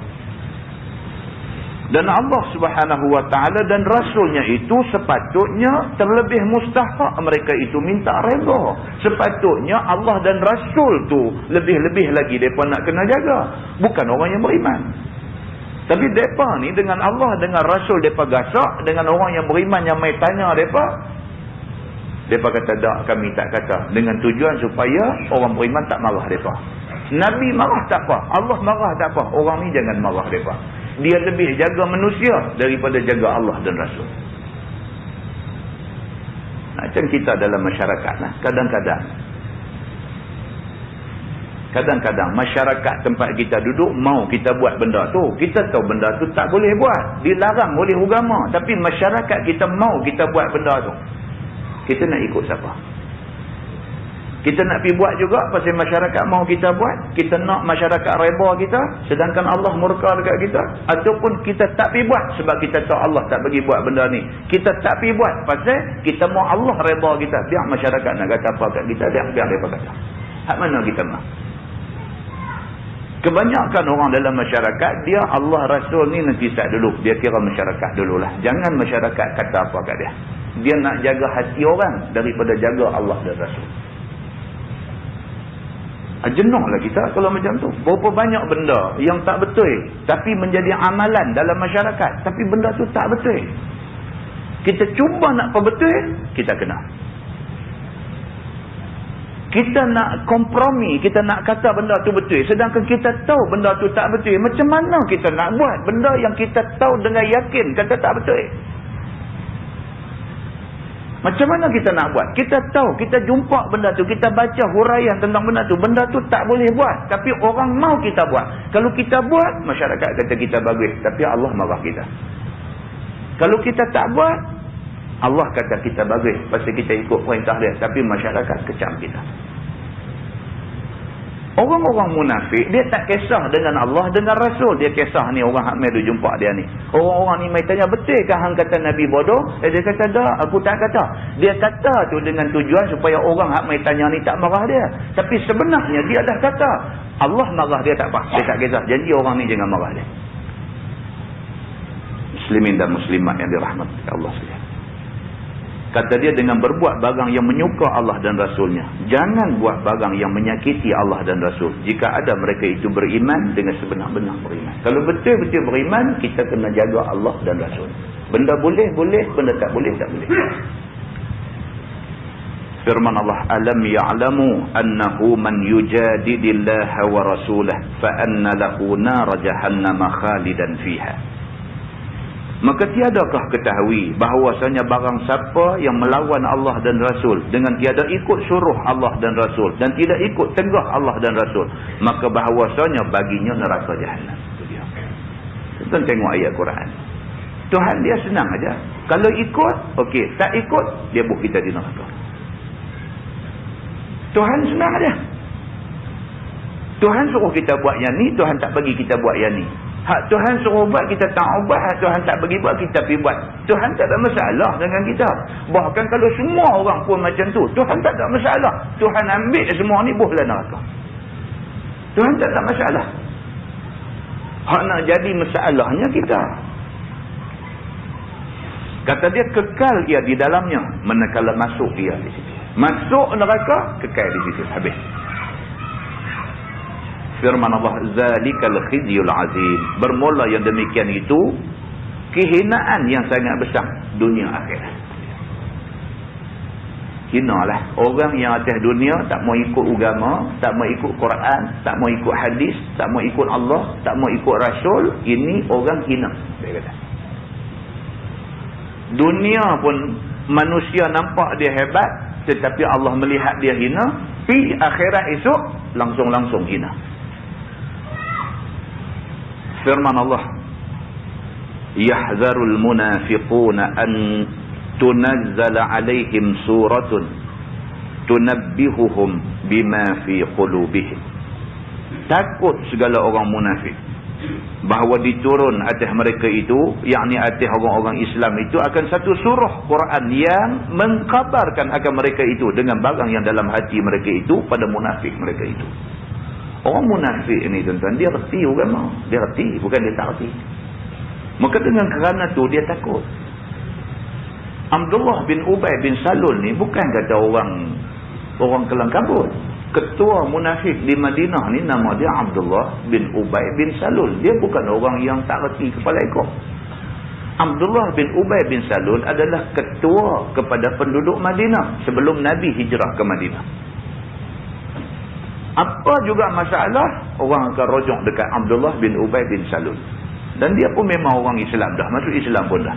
Dan Allah Subhanahu Wa Taala dan Rasulnya itu sepatutnya terlebih mustahak mereka itu minta redha. Sepatutnya Allah dan Rasul tu lebih-lebih lagi mereka nak kena jaga, bukan orang yang beriman. Tapi mereka ni dengan Allah, dengan Rasul mereka gasak, dengan orang yang beriman yang mai tanya mereka kata tak, kami tak kata, dengan tujuan supaya orang beriman tak marah mereka. Nabi marah tak apa, Allah marah tak apa, orang ni jangan marah mereka. Dia lebih jaga manusia daripada jaga Allah dan Rasul. Macam kita dalam masyarakat lah. Kadang-kadang masyarakat tempat kita duduk mau kita buat benda tu, kita tahu benda tu tak boleh buat, dilarang oleh agama, tapi masyarakat kita mau kita buat benda tu. Kita nak ikut siapa? Kita nak pergi buat juga pasal masyarakat mau kita buat. Kita nak masyarakat reba kita, sedangkan Allah murka dekat kita. Ataupun kita tak pergi buat sebab kita tahu Allah tak bagi buat benda ni. Kita tak pergi buat pasal kita mau Allah reba kita. Biar masyarakat nak kata apa kat kita, biar mereka kata. Hak mana kita mau? Kebanyakan orang dalam masyarakat, dia Allah Rasul ni nanti start dulu. Dia kira masyarakat dululah. Jangan masyarakat kata apa kat dia. Dia nak jaga hati orang daripada jaga Allah dan Rasul. Jenuhlah kita kalau macam tu. Berapa banyak benda yang tak betul tapi menjadi amalan dalam masyarakat, tapi benda tu tak betul. Kita cuba nak perbetul, kita kena. Kita nak kompromi, kita nak kata benda tu betul, sedangkan kita tahu benda tu tak betul. Macam mana kita nak buat benda yang kita tahu dengan yakin kata tak betul? Macam mana kita nak buat? Kita tahu, kita jumpa benda tu, kita baca huraian tentang benda tu tak boleh buat. Tapi orang mau kita buat. Kalau kita buat, masyarakat kata kita bagus. Tapi Allah marah kita. Kalau kita tak buat, Allah kata kita bagus. Pasal kita ikut perintah dia. Tapi masyarakat kecam kita. Orang-orang munafik, dia tak kisah dengan Allah, dengan Rasul. Dia kisah ni orang hak mai duk jumpa dia ni. Orang-orang ni mai tanya, betulkah hang kata Nabi bodoh? Dia kata, tak, aku tak kata. Dia kata tu dengan tujuan supaya orang hak mai tanya ni tak marah dia. Tapi sebenarnya dia dah kata. Allah marah dia tak apa. Dia tak kisah. Janji orang ni jangan marah dia. Muslimin dan muslimat yang dirahmati Allah sekalian. Kata dia, dengan berbuat barang yang menyuka Allah dan Rasulnya. Jangan buat barang yang menyakiti Allah dan Rasul. Jika ada mereka itu beriman dengan sebenar-benar beriman. Kalau betul-betul beriman, kita kena jaga Allah dan Rasul. Benda boleh, boleh. Benda tak boleh, tak boleh. Firman Allah, alam ya'lamu annahu man yujadidillaha wa rasulah fa anna lahu nar jahannama khalidan fiha. Maka tiadakah ketahui bahawasanya barang siapa yang melawan Allah dan Rasul dengan tiada ikut suruh Allah dan Rasul dan tidak ikut tegah Allah dan Rasul, maka bahawasanya baginya neraka jahanam. Itu dia. Kita tengok ayat Quran. Tuhan dia senang aja. Kalau ikut, okey. Tak ikut, dia buat kita di neraka. Tuhan senang aja. Tuhan suruh kita buat yang ni, Tuhan tak bagi kita buat yang ni. Hak Tuhan suruh buat, kita tak buat. Hak Tuhan tak bagi buat, kita pergi buat. Tuhan tak ada masalah dengan kita. Bahkan kalau semua orang pun macam tu, Tuhan tak ada masalah. Tuhan ambil semua ni, bohlah neraka. Tuhan tak ada masalah. Hak nak jadi masalahnya kita. Kata dia, kekal ia di dalamnya, manakala masuk ia di situ. Masuk neraka, kekal di situ. Habis. Firman Allah, zalikal khizyul azim. Bermula yang demikian itu, kehinaan yang sangat besar dunia akhirat. Hinalah orang yang atas dunia tak mau ikut agama, tak mau ikut Quran, tak mau ikut hadis, tak mau ikut Allah, tak mau ikut Rasul. Ini orang hina, dia kata. Dunia pun manusia nampak dia hebat, tetapi Allah melihat dia hina. Pi akhirat esok langsung-langsung hina. Firman Allah, yahzarul munafiquna an tunazzala alaihim suratun tunabbihuhum bima fi qulubihim. Takut segala orang munafik bahawa diturun atas mereka itu, yakni atas orang-orang Islam itu, akan satu surah Quran yang mengkhabarkan akan mereka itu dengan barang yang dalam hati mereka itu pada munafik mereka itu. Orang munafik ni tuan-tuan, dia reti agama. Dia reti, bukan dia tak reti. Maka dengan kerana tu dia takut. Abdullah bin Ubay bin Salul ni bukan kata orang kelang kabut. Ketua munafik di Madinah ni nama dia Abdullah bin Ubay bin Salul. Dia bukan orang yang tak reti kepala ekor. Abdullah bin Ubay bin Salul adalah ketua kepada penduduk Madinah sebelum Nabi hijrah ke Madinah. Apa juga masalah, orang akan rujuk dekat Abdullah bin Ubay bin Salul. Dan dia pun memang orang Islam dah, masuk Islam pun dah.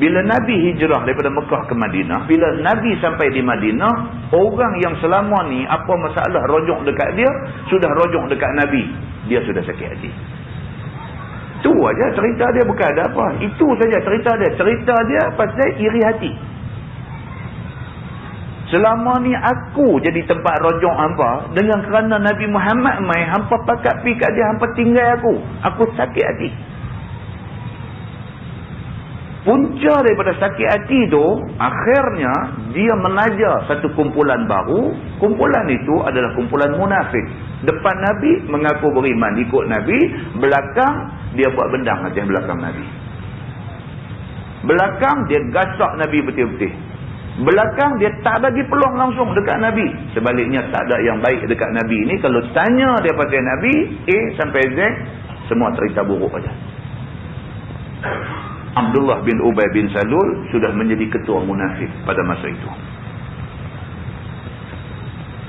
Bila Nabi hijrah daripada Mekah ke Madinah, bila Nabi sampai di Madinah, orang yang selama ni apa masalah rujuk dekat dia, sudah rujuk dekat Nabi, dia sudah sakit hati. Itu aja cerita dia, bukan ada apa. Itu saja cerita dia. Cerita dia pasal iri hati. Selama ni aku jadi tempat rujuk hampa, dengan kerana Nabi Muhammad mai, hampa pakat pi kat dia, hampa tinggal aku. Aku sakit hati. Punca daripada sakit hati tu, akhirnya dia menaja satu kumpulan baru. Kumpulan itu adalah kumpulan munafik. Depan Nabi mengaku beriman, ikut Nabi. Belakang dia buat bendang atas belakang Nabi. Belakang dia gasak Nabi betul-betul. Belakang dia tak bagi peluang langsung dekat Nabi. Sebaliknya tak ada yang baik dekat Nabi ni. Kalau tanya dia pasal Nabi, A sampai Z, semua cerita buruk aja. Abdullah bin Ubay bin Salul sudah menjadi ketua munafik pada masa itu.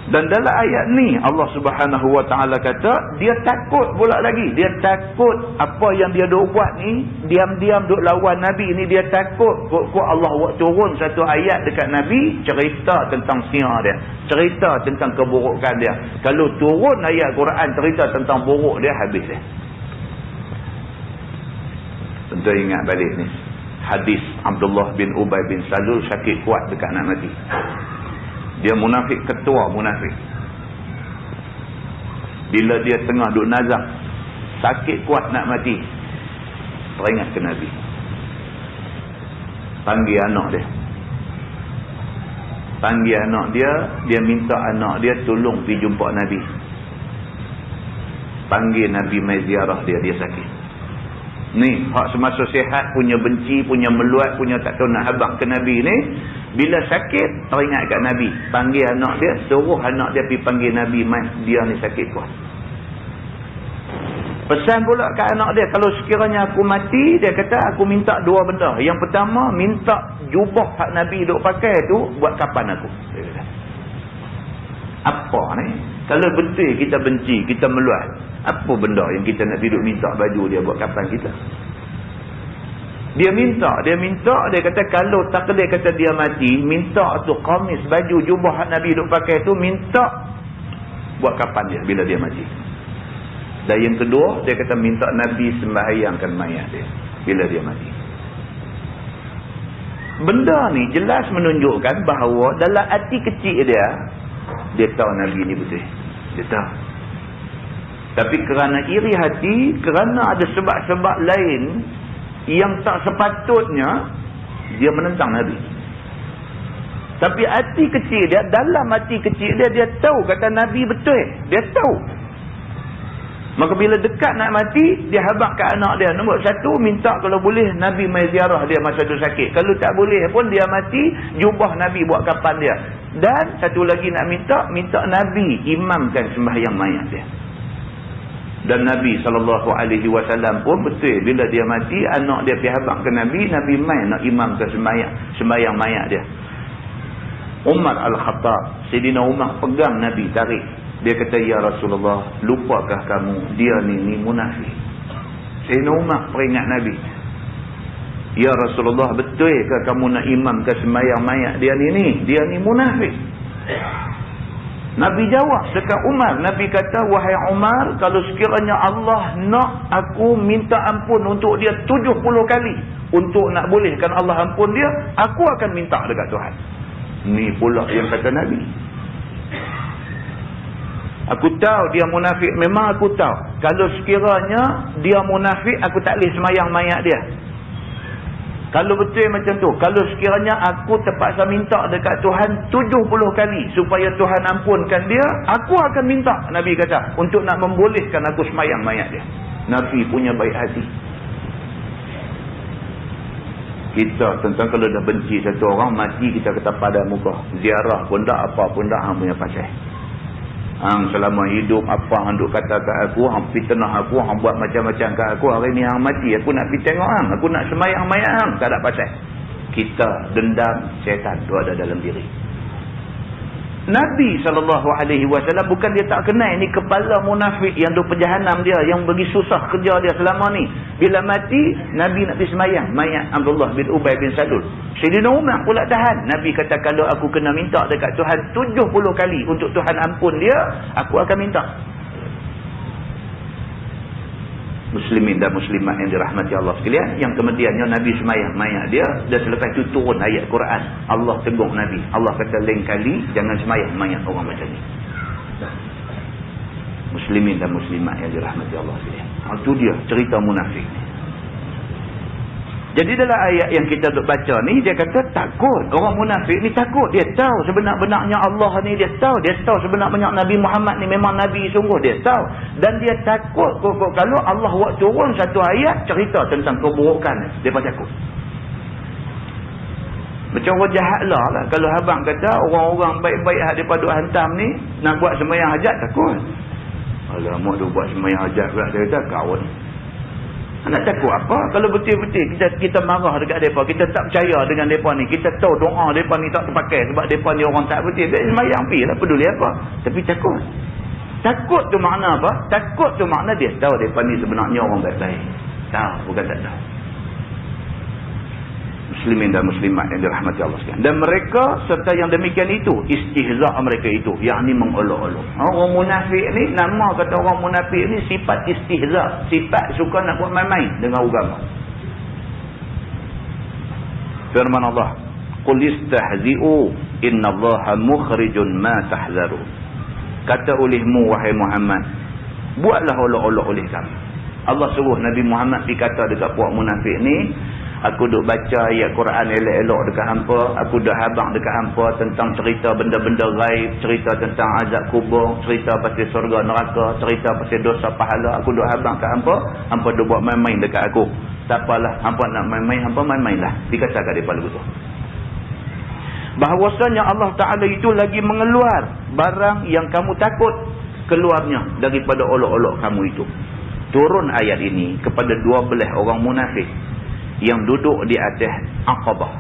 Dan dalam ayat ni Allah Subhanahu wa taala kata dia takut pula lagi. Dia takut apa yang dia duk buat ni, diam-diam duk lawan Nabi ni, dia takut kok Allah buat turun satu ayat dekat Nabi cerita tentang siar dia, cerita tentang keburukan dia. Kalau turun ayat Quran cerita tentang buruk dia, habis dia. Tentu ingat balik ni hadis Abdullah bin Ubay bin Salul sakit kuat dekat nak mati. Dia munafik, ketua munafik. Bila dia tengah duk nazak, sakit kuat nak mati, teringat ke Nabi. Panggil anak dia. Panggil anak dia, dia minta anak dia tolong pergi jumpa Nabi. Panggil Nabi mai ziarah dia, dia sakit. Ni, hak semasa sihat punya benci, punya meluat, punya tak tahu nak habaq ke Nabi ni. Bila sakit, teringat kat Nabi. Panggil anak dia, suruh anak dia pergi panggil Nabi. Mas, dia ni sakit kuat. Pesan pula kat anak dia, kalau sekiranya aku mati, dia kata aku minta dua benda. Yang pertama, minta jubah hak Nabi duk pakai tu, buat kapan aku. Dia kata. Apa ni? Kalau betul kita benci, kita meluat, apa benda yang kita nak duduk minta baju dia buat kapan kita? Dia minta, dia kata kalau takdir kata dia mati, minta tu kamis, baju, jubah hak Nabi duk pakai tu, minta buat kapan dia bila dia mati. Dan yang kedua, dia kata minta Nabi sembahyangkan mayat dia bila dia mati. Benda ni jelas menunjukkan bahawa dalam hati kecil dia tahu Nabi ni betul. Dia tahu. Tapi kerana iri hati, kerana ada sebab-sebab lain yang tak sepatutnya, dia menentang Nabi. Tapi hati kecil dia, dalam hati kecil dia, dia tahu kata Nabi betul. Dia tahu. Maka bila dekat nak mati, dia habaq kat anak dia. Nombor satu, minta kalau boleh Nabi mai ziarah dia masa tu sakit. Kalau tak boleh pun dia mati, jubah Nabi buat kapan dia. Dan satu lagi nak minta Nabi imamkan sembahyang mayat dia. Dan Nabi SAW pun betul bila dia mati, anak dia pergi habaq ke Nabi, Nabi mai nak imamkan sembahyang mayat dia. Umar Al-Khattab, Sayyidina Umar pegang Nabi, tarik. Dia kata, ya Rasulullah, lupakah kamu dia ni munafik? Sayyidina Umar peringat Nabi. Ya Rasulullah, betul ke kamu nak imamkan sembahyang mayat dia ni? Dia ni munafik. Nabi jawab dekat Umar. Nabi kata, wahai Umar, kalau sekiranya Allah nak aku minta ampun untuk dia 70 kali untuk nak bolehkan Allah ampun dia, aku akan minta dekat Tuhan. Ni pula yang kata Nabi. Aku tahu dia munafik. Memang aku tahu. Kalau sekiranya dia munafik, aku tak boleh semayang mayat dia. Kalau betul macam tu. Kalau sekiranya aku terpaksa minta dekat Tuhan 70 kali supaya Tuhan ampunkan dia, aku akan minta, Nabi kata, untuk nak membolehkan aku semayang mayat dia. Nabi punya baik hati. Kita tentang kalau dah benci satu orang, mati kita kata pada muka. Ziarah pun tak, apa pun tak, hang punya pasal. Hang selama hidup, apa hang duk kata kat aku, hang fitnah aku, hang buat macam-macam kat aku, hari ni hang mati, aku nak pergi tengok hang, aku nak semayang mayat hang, tak ada pasal. Kita dendam, syaitan tu ada dalam diri. Nabi SAW bukan dia tak kenal ni kepala munafik yang duk perjahanam dia, yang bagi susah kerja dia selama ni. Bila mati, Nabi nak pergi semayang mayat Abdullah bin Ubay bin Salul. Sayyidina Umar pula tahan. Nabi kata, kalau aku kena minta dekat Tuhan 70 kali untuk Tuhan ampun dia, aku akan minta. Muslimin dan muslimat yang dirahmati Allah sekalian, yang kemudiannya Nabi semayang mayat dia, dan selepas itu turun ayat Quran. Allah tegur Nabi. Allah kata, lain kali jangan semayang mayat orang macam ni. Muslimin dan muslimat yang dirahmati Allah sekalian. Itu dia cerita munafik ni. Jadi dalam ayat yang kita duk baca ni, dia kata takut. Orang munafik ni takut. Dia tahu sebenar-benarnya Allah ni, dia tahu. Dia tahu sebenar-benarnya Nabi Muhammad ni memang Nabi sungguh. Dia tahu. Dan dia takut kalau Allah buat turun satu ayat cerita tentang keburukan. Dia takut. Macam orang jahat lah. Kalau abang kata orang-orang baik-baik daripada hantam ni nak buat sembahyang hajat, takut. Alamak, dia buat sembahyang hajat pula. Dia kata kawan. Nak takut apa? Kalau betul-betul kita marah dekat mereka, kita tak percaya dengan mereka ni, kita tahu doa mereka ni tak terpakai sebab mereka ni orang tak betul, dia semayang pergi lah, peduli apa. Tapi takut. Takut tu makna apa? Takut tu makna dia tahu mereka ni sebenarnya orang baik-baik. Tahu, bukan tak tahu. Muslimin dan muslimat yang dirahmati Allah sekalian. Dan mereka serta yang demikian itu, istihza' mereka itu, yakni mengolok-olok. Orang munafik ni, nama kata orang munafik ni sifat istihza', sifat suka nak buat main-main dengan agama. Firman Allah, qul istahzi'u innallaha mukhrijun ma tahzaru. Kata olehmu wahai Muhammad, buatlah olok-olok oleh kami. Allah suruh Nabi Muhammad dikata dekat puak munafik ni, aku duk baca ayat Quran elok-elok dekat hampa, aku dah habaq dekat hampa tentang cerita benda-benda gaib, cerita tentang azab kubur, cerita pasal surga neraka, cerita pasal dosa pahala, aku duk habaq kat hampa, hampa duk buat main-main dekat aku. Tak apalah, hampa nak main-main, hampa main-mainlah. Dikata kat depan begitu. Bahawasanya Allah Ta'ala itu lagi mengeluar barang yang kamu takut keluarnya daripada olok-olok kamu itu. Turun ayat ini kepada 12 orang munafik yang duduk di atas Aqabah.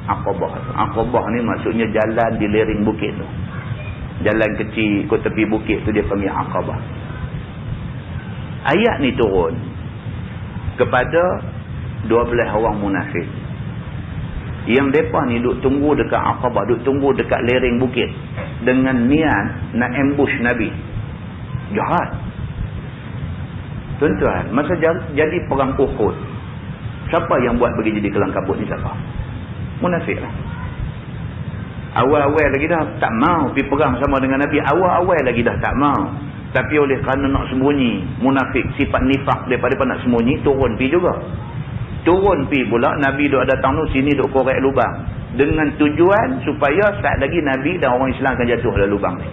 Aqabah ni maksudnya jalan di lereng bukit tu. Jalan kecil ke tepi bukit tu dia panggil Aqabah. Ayat ni turun kepada 12 orang munafik. Yang mereka ni duduk tunggu dekat Aqabah, duduk tunggu dekat lereng bukit dengan niat nak ambush Nabi. Jahat. Tuan-tuan, masa jadi perang Uhud, siapa yang buat pergi jadi kelang kabut ni siapa? Munafik lah. Awal-awal lagi dah tak mau pergi perang sama dengan Nabi. Awal-awal lagi dah tak mau. Tapi oleh kerana nak sembunyi, munafik, sifat nifak daripada nak sembunyi, turun pi juga. Turun pi pula, Nabi duk datang tu, sini duk korek lubang. Dengan tujuan supaya saat lagi Nabi dan orang Islam akan jatuh dalam lubang ni.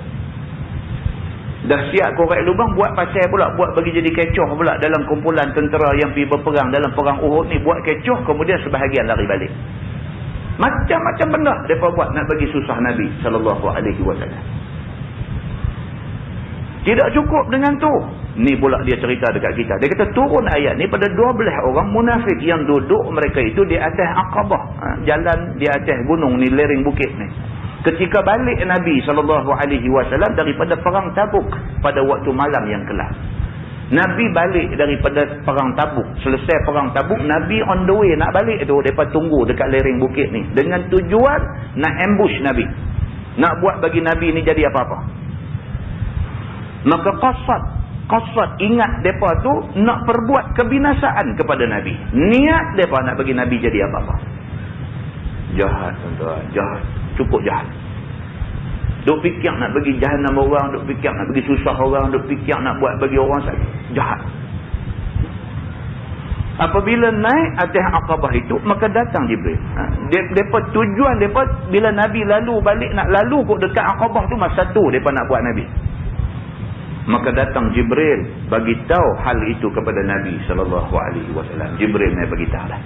Dah siap korek lubang, buat pasal pula, buat bagi jadi kecoh pula dalam kumpulan tentera yang pergi berperang dalam perang Uhud ni, buat kecoh, kemudian sebahagian lari balik. Macam-macam benda mereka buat nak bagi susah Nabi SAW. Tidak cukup dengan tu. Ni pula dia cerita dekat kita. Dia kata turun ayat ni pada 12 orang munafik yang duduk mereka itu di atas Aqabah. Jalan di atas gunung ni, lereng bukit ni. Ketika balik Nabi SAW daripada perang Tabuk pada waktu malam yang kelam. Nabi balik daripada perang Tabuk. Selesai perang Tabuk, Nabi on the way nak balik tu. Mereka tunggu dekat lereng bukit ni. Dengan tujuan nak ambush Nabi. Nak buat bagi Nabi ni jadi apa-apa. Maka qasad ingat mereka tu nak perbuat kebinasaan kepada Nabi. Niat mereka nak bagi Nabi jadi apa-apa. Jahat tuan-tuan. Jahat. Cukup jahat. Duk fikir nak bagi jahanam orang, duk fikir nak bagi susah orang, duk fikir nak buat bagi orang sakit. Jahat. Apabila naik atas Aqabah itu, maka datang Jibril. Depa tujuan depa bila Nabi lalu balik nak lalu kok dekat Aqabah tu masa tu depa nak buat Nabi. Maka datang Jibril bagi tahu hal itu kepada Nabi SAW. Jibril ni bagi tahu lah.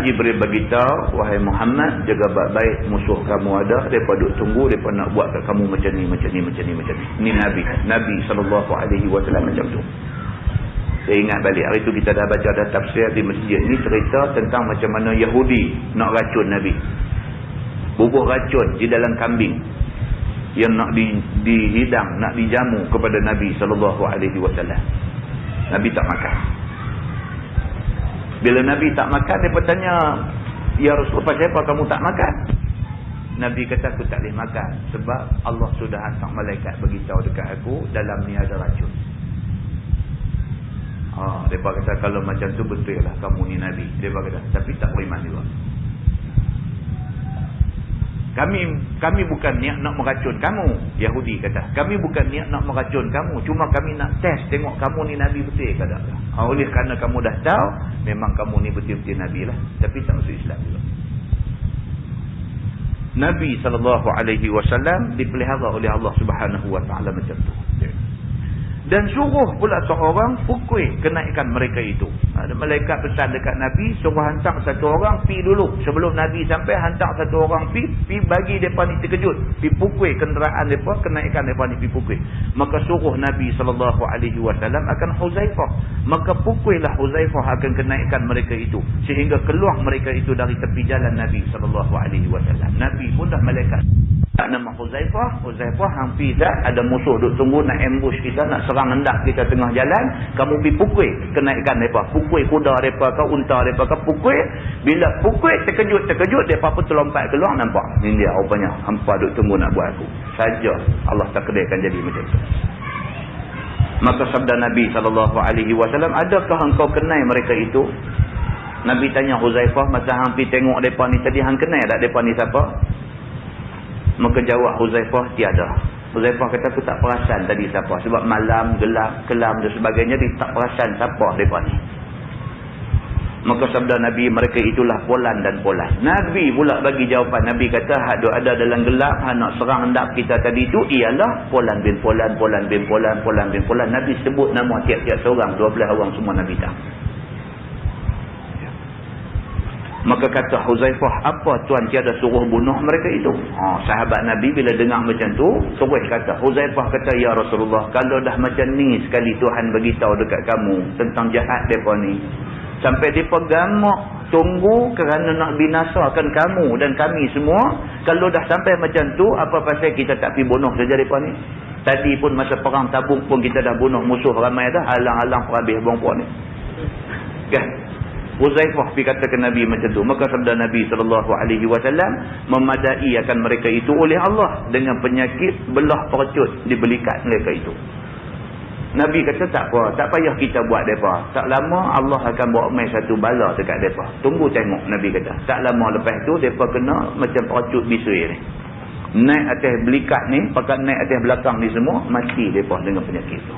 Jibril bagi tahu, wahai Muhammad, jaga baik-baik musuh kamu ada, depa duk tunggu, depa nak buat kat kamu macam ni. Ni Nabi SAW macam tu. Saya ingat balik hari tu kita dah baca dah tafsir di masjid ni, cerita tentang macam mana Yahudi nak racun Nabi. Bubuh racun di dalam kambing yang nak dihidang, nak dijamu kepada Nabi SAW. Nabi tak makan. Bila Nabi tak makan, dia bertanya, ya Rasulullah, siapa kamu tak makan? Nabi kata, aku tak boleh makan sebab Allah sudah hantar malaikat beritahu dekat aku dalam ni ada racun. Mereka kata, kalau macam tu betul lah kamu ni Nabi. Mereka kata, tapi tak beriman juga. Kami bukan niat nak meracun kamu, Yahudi kata. Kami bukan niat nak meracun kamu, cuma kami nak test tengok kamu ni Nabi betul ke tak. Oleh kerana kamu dah tahu, memang kamu ni betul-betul Nabi lah, tapi tak masuk Islam juga. Nabi SAW dipelihara oleh Allah Subhanahu Wa Taala macam tu. Dan suruh pula seorang pukul kenaikan mereka itu. Ada malaikat pesan dekat Nabi, suruh hantar satu orang pi dulu. Sebelum Nabi sampai, hantar satu orang pi bagi mereka ni terkejut. Pi pukul kenderaan mereka, kenaikan mereka ni pi pukul. Maka suruh Nabi SAW akan Huzaifah. Maka pukullah Huzaifah akan kenaikan mereka itu. Sehingga keluar mereka itu dari tepi jalan Nabi SAW. Nabi pun dah malaikat nama Huzaifah hampir dah ada musuh duk tunggu nak ambush kita, nak serang hendak kita tengah jalan, kamu pergi pukul kenaikan mereka, pukul kuda mereka ke unta mereka ke, pukul. Bila pukul terkejut mereka pun terlompat keluar, nampak ni dia rupanya hampa duk tunggu nak buat aku saja. Allah takdirkan jadi macam tu. Maka sabda Nabi SAW, adakah engkau kenal mereka itu? Nabi tanya Huzaifah, masa hampir tengok mereka ni tadi, hang kenal tak mereka ni siapa? Maka jawab Huzaifah, tiada. Huzaifah kata, aku tak perasan tadi siapa. Sebab malam, gelap, kelam dan sebagainya, dia tak perasan siapa mereka ni. Maka sabda Nabi, mereka itulah Polan dan Polan. Nabi pula bagi jawapan. Nabi kata, hak ada dalam gelap, hak nak serang hendak kita tadi itu, ialah Polan bin Polan, Polan bin Polan, Polan bin Polan. Nabi sebut nama tiap-tiap seorang, 12 orang semua Nabi tahu. Maka kata Huzaifah, apa tuan tiada suruh bunuh mereka itu? Sahabat Nabi bila dengar macam tu, terus kata, Huzaifah kata, ya Rasulullah, kalau dah macam ni sekali Tuhan beritahu dekat kamu tentang jahat mereka ni, sampai mereka gamak tunggu kerana nak binasakan kamu dan kami semua, kalau dah sampai macam tu, apa pasal kita tak pergi bunuh saja mereka ni? Tadi pun masa perang Tabuk pun kita dah bunuh musuh ramai dah, halang-halang perhabis perempuan ni. Kan? Huzaifah pergi kata ke Nabi macam tu. Maka sabda Nabi SAW memadai akan mereka itu oleh Allah dengan penyakit belah percut dibelikat mereka itu. Nabi kata tak apa, tak payah kita buat mereka. Tak lama Allah akan bawa mai satu bala dekat mereka. Tunggu tengok, Nabi kata. Tak lama lepas tu mereka kena macam percut bisui ni. naik atas belikat ni, pakai naik atas belakang ni semua, mati mereka dengan penyakit tu.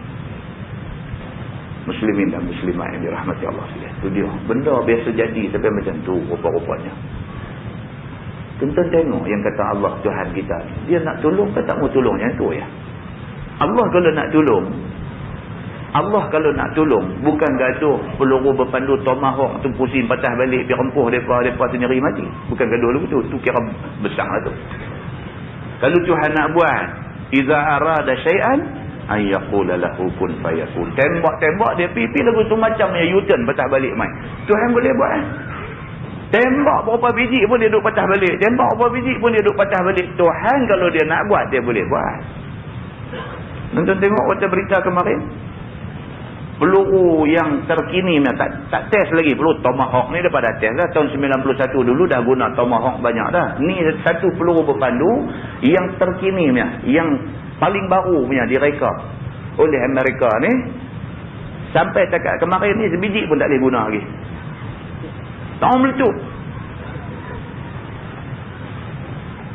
Muslimin dan muslimat yang dirahmati Allah sekalian. Itu dia. Benda biasa jadi sampai macam tu rupa-rupanya. Tuan-tuan tengok yang kata Allah Tuhan kita. Dia nak tolong ke tak mau tolong yang tu ya. Allah kalau nak tolong bukan gaduh peluru berpandu tomahawk tu pusing patah balik pergi rempuh depa sendiri mati. Bukan gaduh lagu tu. Tu kira besar lah tu. Kalau Tuhan nak buat, iza arada syai'an ay yaqula lahu kun fayakun. Tembak dia pipi lagu tu macam yang U-turn patah balik mai. Tuhan boleh buat. Tembak berapa biji pun dia duk patah balik. Tembak berapa biji pun dia duk patah balik. Tuhan kalau dia nak buat, dia boleh buat. Nonton tengok waktu berita kemarin. Peluru yang terkini tak test lagi. Peluru Tomahawk ni daripada test dah. Tahun 91 dulu dah guna Tomahawk banyak dah. Ni satu peluru berpandu yang terkini punya, yang paling baru punya direka oleh Amerika ni. Sampai takat kemarin ni sebiji pun tak boleh guna lagi. Tak meletup.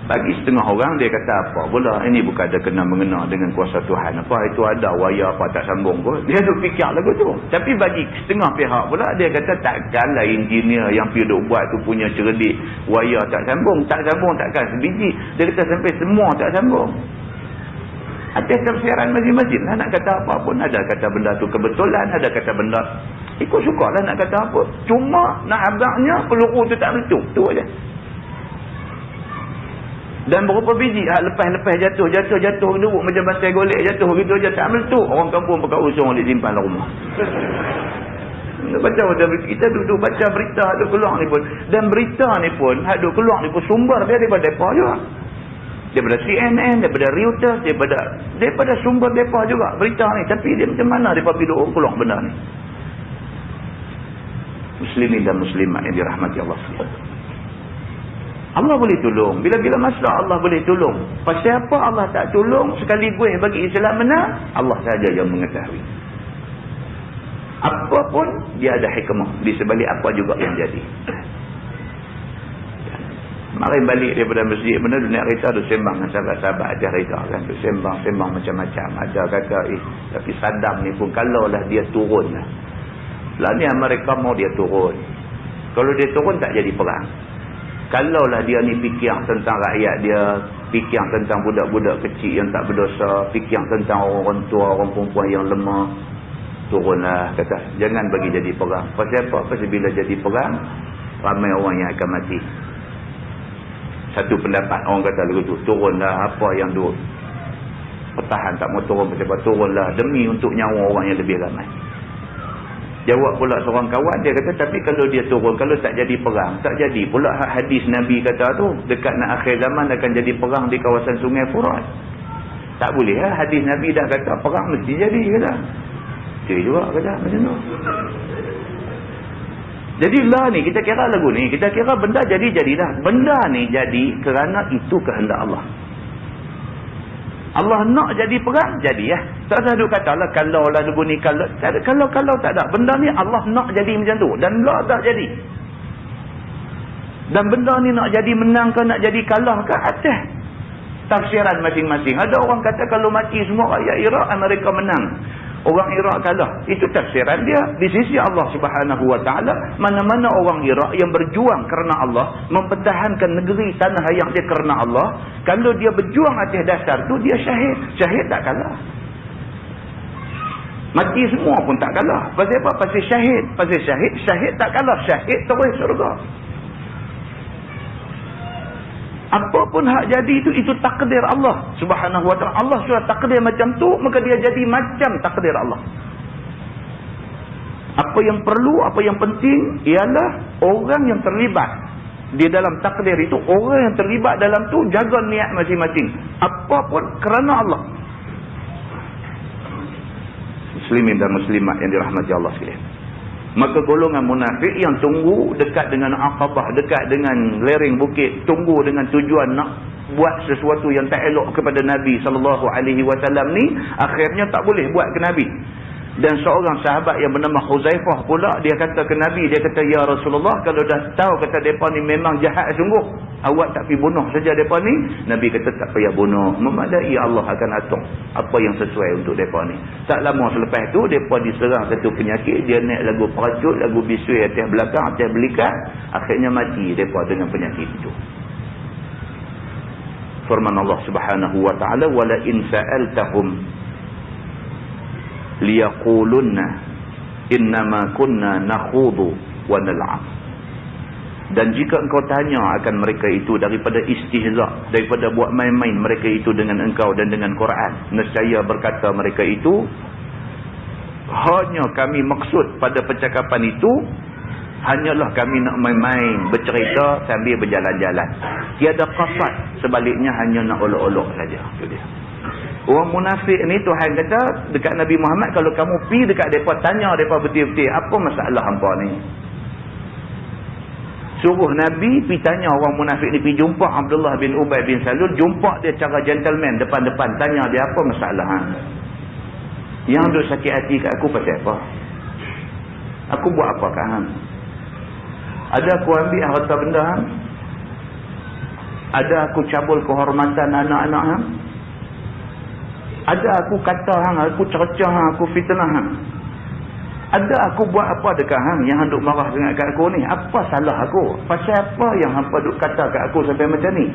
Bagi setengah orang dia kata apa pula, ini bukan ada kena-mengena dengan kuasa Tuhan apa, itu ada wayar apa tak sambung pun. Dia tu fikir lagu tu. Tapi bagi setengah pihak pula dia kata takkanlah engineer yang pergi duk buat tu punya cerdik wayar tak sambung takkan sebiji. Dia kata sampai semua tak sambung. Atas tafsiran masing-masing lah nak kata apa pun. Ada kata benda tu kebetulan, ada kata benda ikut sukarlah nak kata apa. Cuma nak agaknya peluru tu tak meletup. Tu aja. Dan berapa biji lepas jatuh duduk macam bantai golek jatuh gitu aja tak meletup. Orang kampung pakai usung dia simpan dalam rumah. Kita duduk baca berita tu keluar ni pun, dan berita ni pun hak duk keluar ni pun sumber dia daripada depa juga. Daripada CNN, daripada Reuters, daripada sumber depa juga berita ni. Tapi dia macam mana depa pergi duk keluar benda ni. Muslimin dan muslimat yang dirahmati Allah SWT. Allah boleh tolong. Bila-bila masalah Allah boleh tolong. Pasal apa Allah tak tolong? Sekali gue bagi Islam menang, Allah saja yang mengetahui. Apapun dia ada hikmah di sebalik apa juga yang jadi. Mari balik daripada masjid, benda tu nak kereta tu sembang dengan sahabat-sahabat ajar kereta kan. Tu sembang macam-macam. Ada kata tapi Saddam ni pun kalau lah dia turun lah. Lah ni Amerika mau dia turun. Kalau dia turun tak jadi perang. Kalaulah dia ni fikir tentang rakyat dia, fikir tentang budak-budak kecil yang tak berdosa, fikir tentang orang tua, orang perempuan yang lemah, turunlah kata. Jangan bagi jadi perang. Pasal apa? Pasal bila jadi perang, ramai orang yang akan mati. Satu pendapat orang kata lagu tu, turunlah apa yang duk pertahan tak mau turun, pasal apa? Turunlah demi untuk nyawa orang yang lebih ramai. Jawab pula seorang kawan, dia kata tapi kalau dia turun, kalau tak jadi perang, tak jadi pula hadis Nabi kata tu, dekat nak akhir zaman akan jadi perang di kawasan Sungai Furat. Tak boleh lah, hadis Nabi dah kata perang mesti jadi kata. Dia juga kata macam tu. Jadi lah ni kita kira lagu ni, kita kira benda jadi-jadilah. Benda ni jadi kerana itu kehendak Allah. Allah nak jadi perang, jadi ya. Tak usah duk katalah kalau lah lagu ni kalau tak ada. Benda ni Allah nak jadi macam tu dan lah tak jadi. Dan benda ni nak jadi menang ke nak jadi kalah ke atas tafsiran masing-masing. Ada orang kata kalau mati semua rakyat Iraq, Amerika menang. Orang Iraq kalah. Itu tafsiran dia. Di sisi Allah Subhanahu Wa Taala, mana-mana orang Iraq yang berjuang kerana Allah, mempertahankan negeri tanah yang dia kerana Allah, kalau dia berjuang atas dasar tu, dia syahid. Syahid tak kalah. Mati semua pun tak kalah. Pasal apa? Pasal syahid. Pasal syahid tak kalah. Syahid terus surga. Apapun hak jadi itu takdir Allah Subhanahu Wa Taala. Allah sudah takdir macam tu, maka dia jadi macam takdir Allah. Apa yang perlu, apa yang penting ialah orang yang terlibat di dalam takdir itu, orang yang terlibat dalam tu jaga niat masing-masing. Apapun kerana Allah. Muslimin dan muslimat yang dirahmati Allah sekalian. Maka golongan munafik yang tunggu dekat dengan Aqabah, dekat dengan lereng bukit, tunggu dengan tujuan nak buat sesuatu yang tak elok kepada Nabi SAW ni, akhirnya tak boleh buat ke Nabi. Dan seorang sahabat yang bernama Huzaifah pula, dia kata ke Nabi, dia kata, ya Rasulullah, kalau dah tahu kata mereka ni memang jahat sungguh, awak tak pergi bunuh saja mereka ni. Nabi kata tak payah bunuh, memadai Allah akan atur apa yang sesuai untuk mereka ni. Tak lama selepas tu mereka diserang satu penyakit, dia naik lagu peracut, lagu bisui atas belakang, atas belikat, akhirnya mati mereka dengan penyakit itu. Firman Allah Subhanahu wa taala, wala in sa'altahum liyaqulunna innama kunna nakhudu wa nal'ab. Dan jika engkau tanya akan mereka itu daripada istihza, daripada buat main-main mereka itu dengan engkau dan dengan Quran, nescaya berkata mereka itu, hanya kami maksud pada percakapan itu hanyalah kami nak main-main, bercerita sambil berjalan-jalan. Tiada qasad, sebaliknya hanya nak olok-olok saja. Itu dia. Orang munafik ni Tuhan kata dekat Nabi Muhammad, kalau kamu pergi dekat mereka, tanya mereka betul-betul, apa masalah hampa ni? Suruh Nabi pergi tanya orang munafik ni, pergi jumpa Abdullah bin Ubay bin Salul, jumpa dia cara gentleman depan-depan, tanya dia apa masalah. Yang duk sakit hati kat aku pasal apa? Aku buat apa kat hang? Ada aku ambil harta benda hang? Ada aku cabul kehormatan anak-anak hang? Ada aku kata hang, aku cercah hang, aku fitnah hang? Ada aku buat apa dekat hang yang hang duk marah dengan kat aku ni? Apa salah aku? Pasal apa yang hang duk kata kat aku sampai macam ni?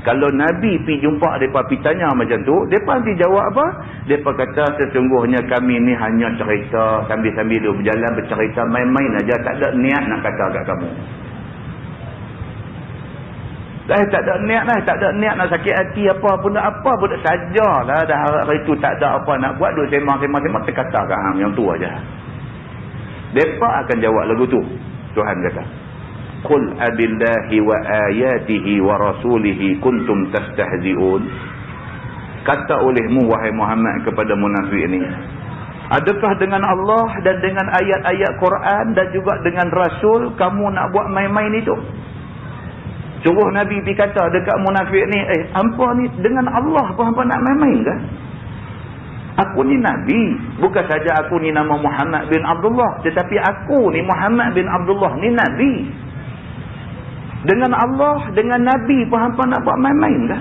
Kalau Nabi pergi jumpa mereka, pergi tanya macam tu, mereka nanti jawab apa? Mereka kata sesungguhnya kami ni hanya cerita, sambil-sambil duk berjalan bercerita, main-main aja, tak ada niat nak kata kat kamu. Tak ada niat lah, tak ada niat nak sakit hati apa pun sajalah. Dah hari tu tak ada apa nak buat, duk sembang-sembang terkata kat hang yang tu aja. Mereka akan jawab lagu tu. Tuhan kata, qul abillahi wa ayatihi wa rasulihi kuntum tastahzi'un. Kata olehmu wahai Muhammad kepada munafik ini, adakah dengan Allah dan dengan ayat-ayat Quran dan juga dengan Rasul kamu nak buat main-main itu? Suruh Nabi pergi kata dekat munafik ni, hampa ni dengan Allah pun hampa nak main-main ke? Aku ni Nabi. Bukan saja aku ni nama Muhammad bin Abdullah, tetapi aku ni Muhammad bin Abdullah ni Nabi. Dengan Allah, dengan Nabi pun hampa nak buat main-main ke?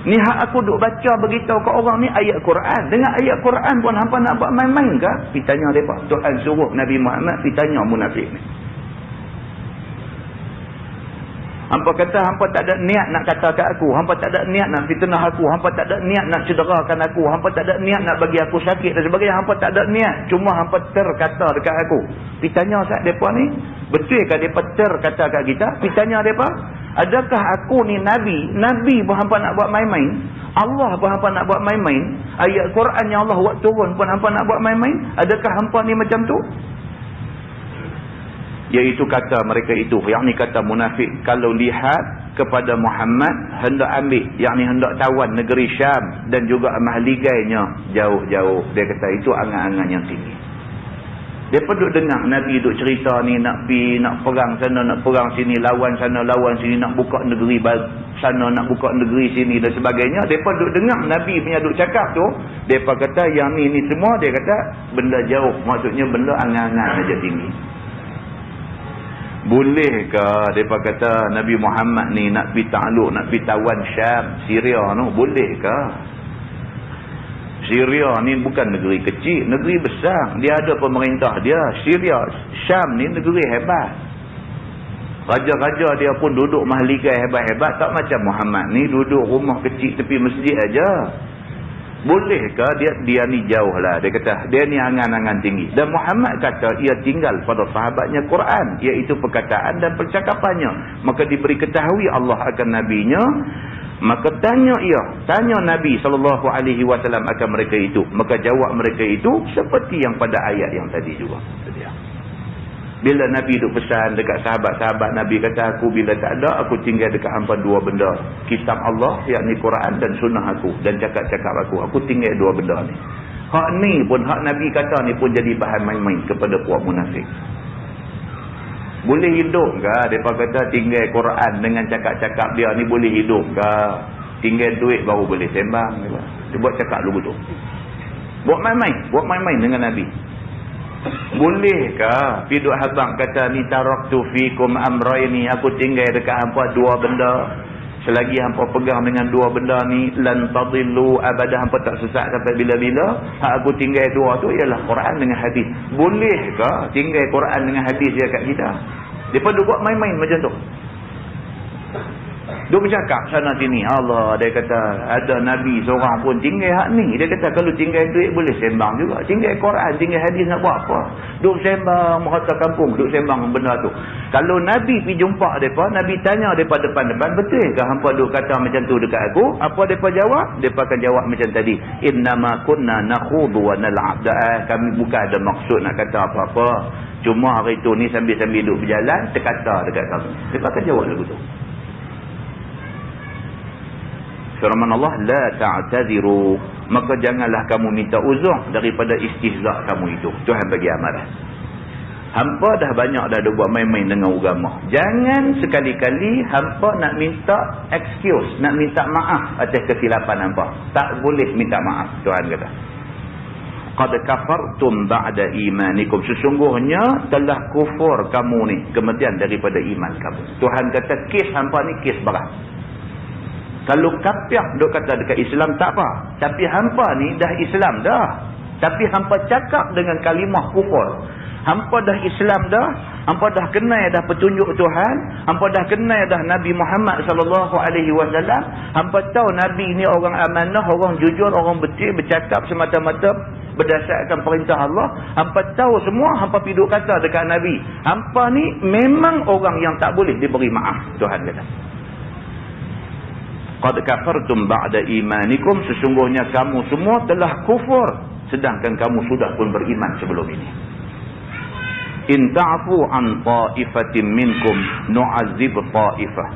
Ni hak aku duk baca beritahu ke orang ni ayat Quran. Dengan ayat Quran pun hampa nak buat main-main ke? Pergi tanya mereka. Tuhan suruh Nabi Muhammad pergi tanya munafik ni. Hampa kata hampa tak ada niat nak kata kat aku, hampa tak ada niat nak fitnah aku, hampa tak ada niat nak cederakan aku, hampa tak ada niat nak bagi aku sakit dan sebagainya, hampa tak ada niat, cuma hampa terkata dekat aku. Pergi tanya saat mereka ni, betulkah mereka terkata kat kita? Pergi tanya mereka, adakah aku ni Nabi? Nabi pun hampa nak buat main-main? Allah pun hampa nak buat main-main? Ayat Quran yang Allah buat turun pun hampa nak buat main-main? Adakah hampa ni macam tu? Iaitu kata mereka itu, yakni kata munafik, kalau lihat kepada Muhammad hendak ambil, yakni hendak tawan negeri Syam dan juga mahligainya jauh-jauh. Dia kata itu angan-angan yang tinggi. Dia duduk dengar Nabi duduk cerita ni, nak pergi, nak perang sana, nak perang sini, lawan sana, lawan sini, nak buka negeri sana, nak buka negeri sini dan sebagainya. Dia duduk dengar Nabi punya duduk cakap tu. Dia kata yang ni semua, dia kata benda jauh, maksudnya benda angan-angan aja tinggi. Bolehkah mereka kata Nabi Muhammad ni nak pergi takluk, nak pergi tawan Syam, Syria tu, bolehkah? Syria ni bukan negeri kecil, negeri besar. Dia ada pemerintah dia. Syria, Syam ni negeri hebat. Raja-raja dia pun duduk mahligai hebat-hebat. Tak macam Muhammad ni duduk rumah kecil tepi masjid aja. Bolehkah dia ni jauh lah. Dia kata dia ni angan-angan tinggi. Dan Muhammad kata ia tinggal pada sahabatnya Quran, iaitu perkataan dan percakapannya. Maka diberi ketahui Allah akan nabinya. Maka tanya Nabi SAW akan mereka itu. Maka jawab mereka itu seperti yang pada ayat yang tadi juga. Bila Nabi duk pesan dekat sahabat-sahabat Nabi, kata aku bila tak ada, aku tinggal dekat hampa dua benda. Kitab Allah, yakni Quran, dan sunnah aku. Dan cakap-cakap aku. Aku tinggal dua benda ni. Hak ni pun, hak Nabi kata ni pun jadi bahan main-main kepada puak munafik. Boleh hidup ke? Mereka kata tinggal Quran dengan cakap-cakap dia ni boleh hidup ke? Tinggal duit baru boleh sembang. Dia buat cakap dulu tu. Buat main-main dengan Nabi. Bolehkah piduk habang kata ni taraktu fikum amraini, aku tinggal dekat hampa dua benda, selagi hampa pegang dengan dua benda ni lan tadillu abadah, hampa tak sesat sampai bila-bila. Hak aku tinggal dua tu ialah Quran dengan hadis. Bolehkah tinggal Quran dengan hadis dia kat kita? Depa duk buat main-main macam tu. Dia bercakap sana sini. Allah, dia kata ada Nabi seorang pun tinggal hak ni. Dia kata kalau tinggal duit boleh sembang juga. Tinggal Quran, tinggal hadis nak buat apa? Duk sembang merata kampung, duk sembang benda tu. Kalau Nabi pergi jumpa mereka, Nabi tanya mereka depan-depan, betul ke hampa duk kata macam tu dekat aku? Apa mereka jawab? Mereka akan jawab macam tadi. Innama kunna nakhudu wa nal'ab. Kami bukan ada maksud nak kata apa-apa. Cuma hari tu ni sambil-sambil duk berjalan, terkata dekat kami. Mereka akan jawab lagu tu. Firman Allah, la ta'taziru, maka janganlah kamu minta uzur daripada istihza' kamu itu. Tuhan bagi amarah. Hampa dah banyak dah buat main-main dengan agama. Jangan sekali-kali hampa nak minta excuse, nak minta maaf atas kesilapan hampa. Tak boleh minta maaf, Tuhan kata. Qad kafartum ba'da imanikum, sesungguhnya telah kufur kamu ni kemudian daripada iman kamu. Tuhan kata kes hampa ni kes berat. Kalau kafir duk kata dekat Islam tak apa. Tapi hampa ni dah Islam dah. Tapi hampa cakap dengan kalimah kufur. Hampa dah Islam dah. Hampa dah kenal dah petunjuk Tuhan. Hampa dah kenal dah Nabi Muhammad SAW. Hampa tahu Nabi ni orang amanah, orang jujur, orang betul, bercakap semata-mata berdasarkan perintah Allah. Hampa tahu semua, hampa pergi duk kata dekat Nabi. Hampa ni memang orang yang tak boleh diberi maaf, Tuhan kata. Qad kafartum ba'da imanikum, sesungguhnya kamu semua telah kufur sedangkan kamu sudah pun beriman sebelum ini. In ta'fu an ta'ifatin minkum nu'azzib ta'ifah.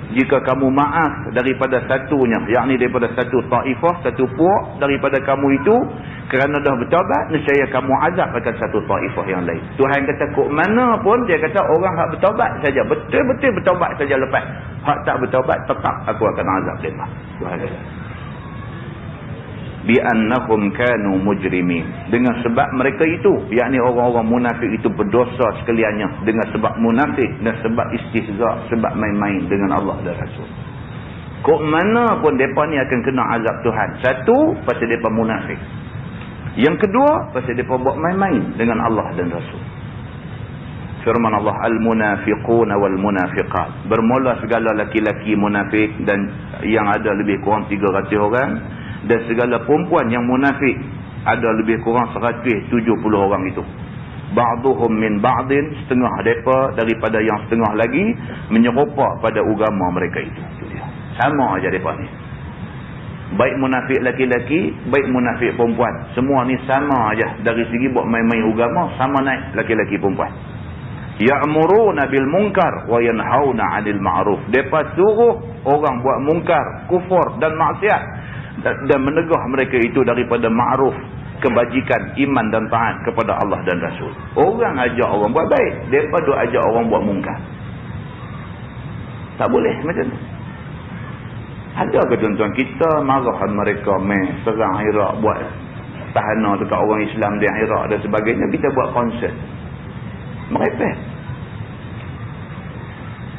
Jika kamu maaf daripada satunya, yakni daripada satu ta'ifah, satu puak daripada kamu itu, kerana dah bertaubat, nescaya kamu azab akan satu ta'ifah yang lain. Tuhan kata kok mana pun, dia kata orang hak bertaubat saja, betul-betul bertaubat saja lepas. Hak tak bertaubat, tetap aku akan azab mereka. Tuhan kata. Bi'annahum kanu mujrimin. Dengan sebab mereka itu, yakni orang-orang munafik itu berdosa sekaliannya. Dengan sebab munafik dan sebab istihza, sebab main-main dengan Allah dan Rasul. Kok mana pun mereka ni akan kena azab Tuhan. Satu, pasal mereka munafik. Yang kedua, pasal mereka buat main-main dengan Allah dan Rasul. Firman Allah, al-munafiquna wal-munafiqat. Bermula segala laki-laki munafik dan yang ada lebih kurang 300 orang. Dan segala perempuan yang munafik ada lebih kurang 170 orang itu. Ba'duhum min ba'din, setengah mereka daripada yang setengah lagi menyerupa pada agama mereka itu. Sama aja mereka ni. Baik munafik laki-laki, baik munafik perempuan. Semua ni sama aja. Dari segi buat main-main agama, sama naik laki-laki perempuan. Ya'muruna bil munkar wa yanhauna 'anil ma'ruf. Depa suruh orang buat mungkar, kufur dan maksiat, dan menegah mereka itu daripada ma'ruf, kebajikan, iman dan taat kepada Allah dan Rasul. Orang ajak orang buat baik, depa duk ajak orang buat mungkar. Tak boleh macam tu. Ada ke tuan-tuan kita marah mereka serang Iraq, buat tahanan dekat orang Islam di Iraq dan sebagainya, kita buat konsert. Merepek.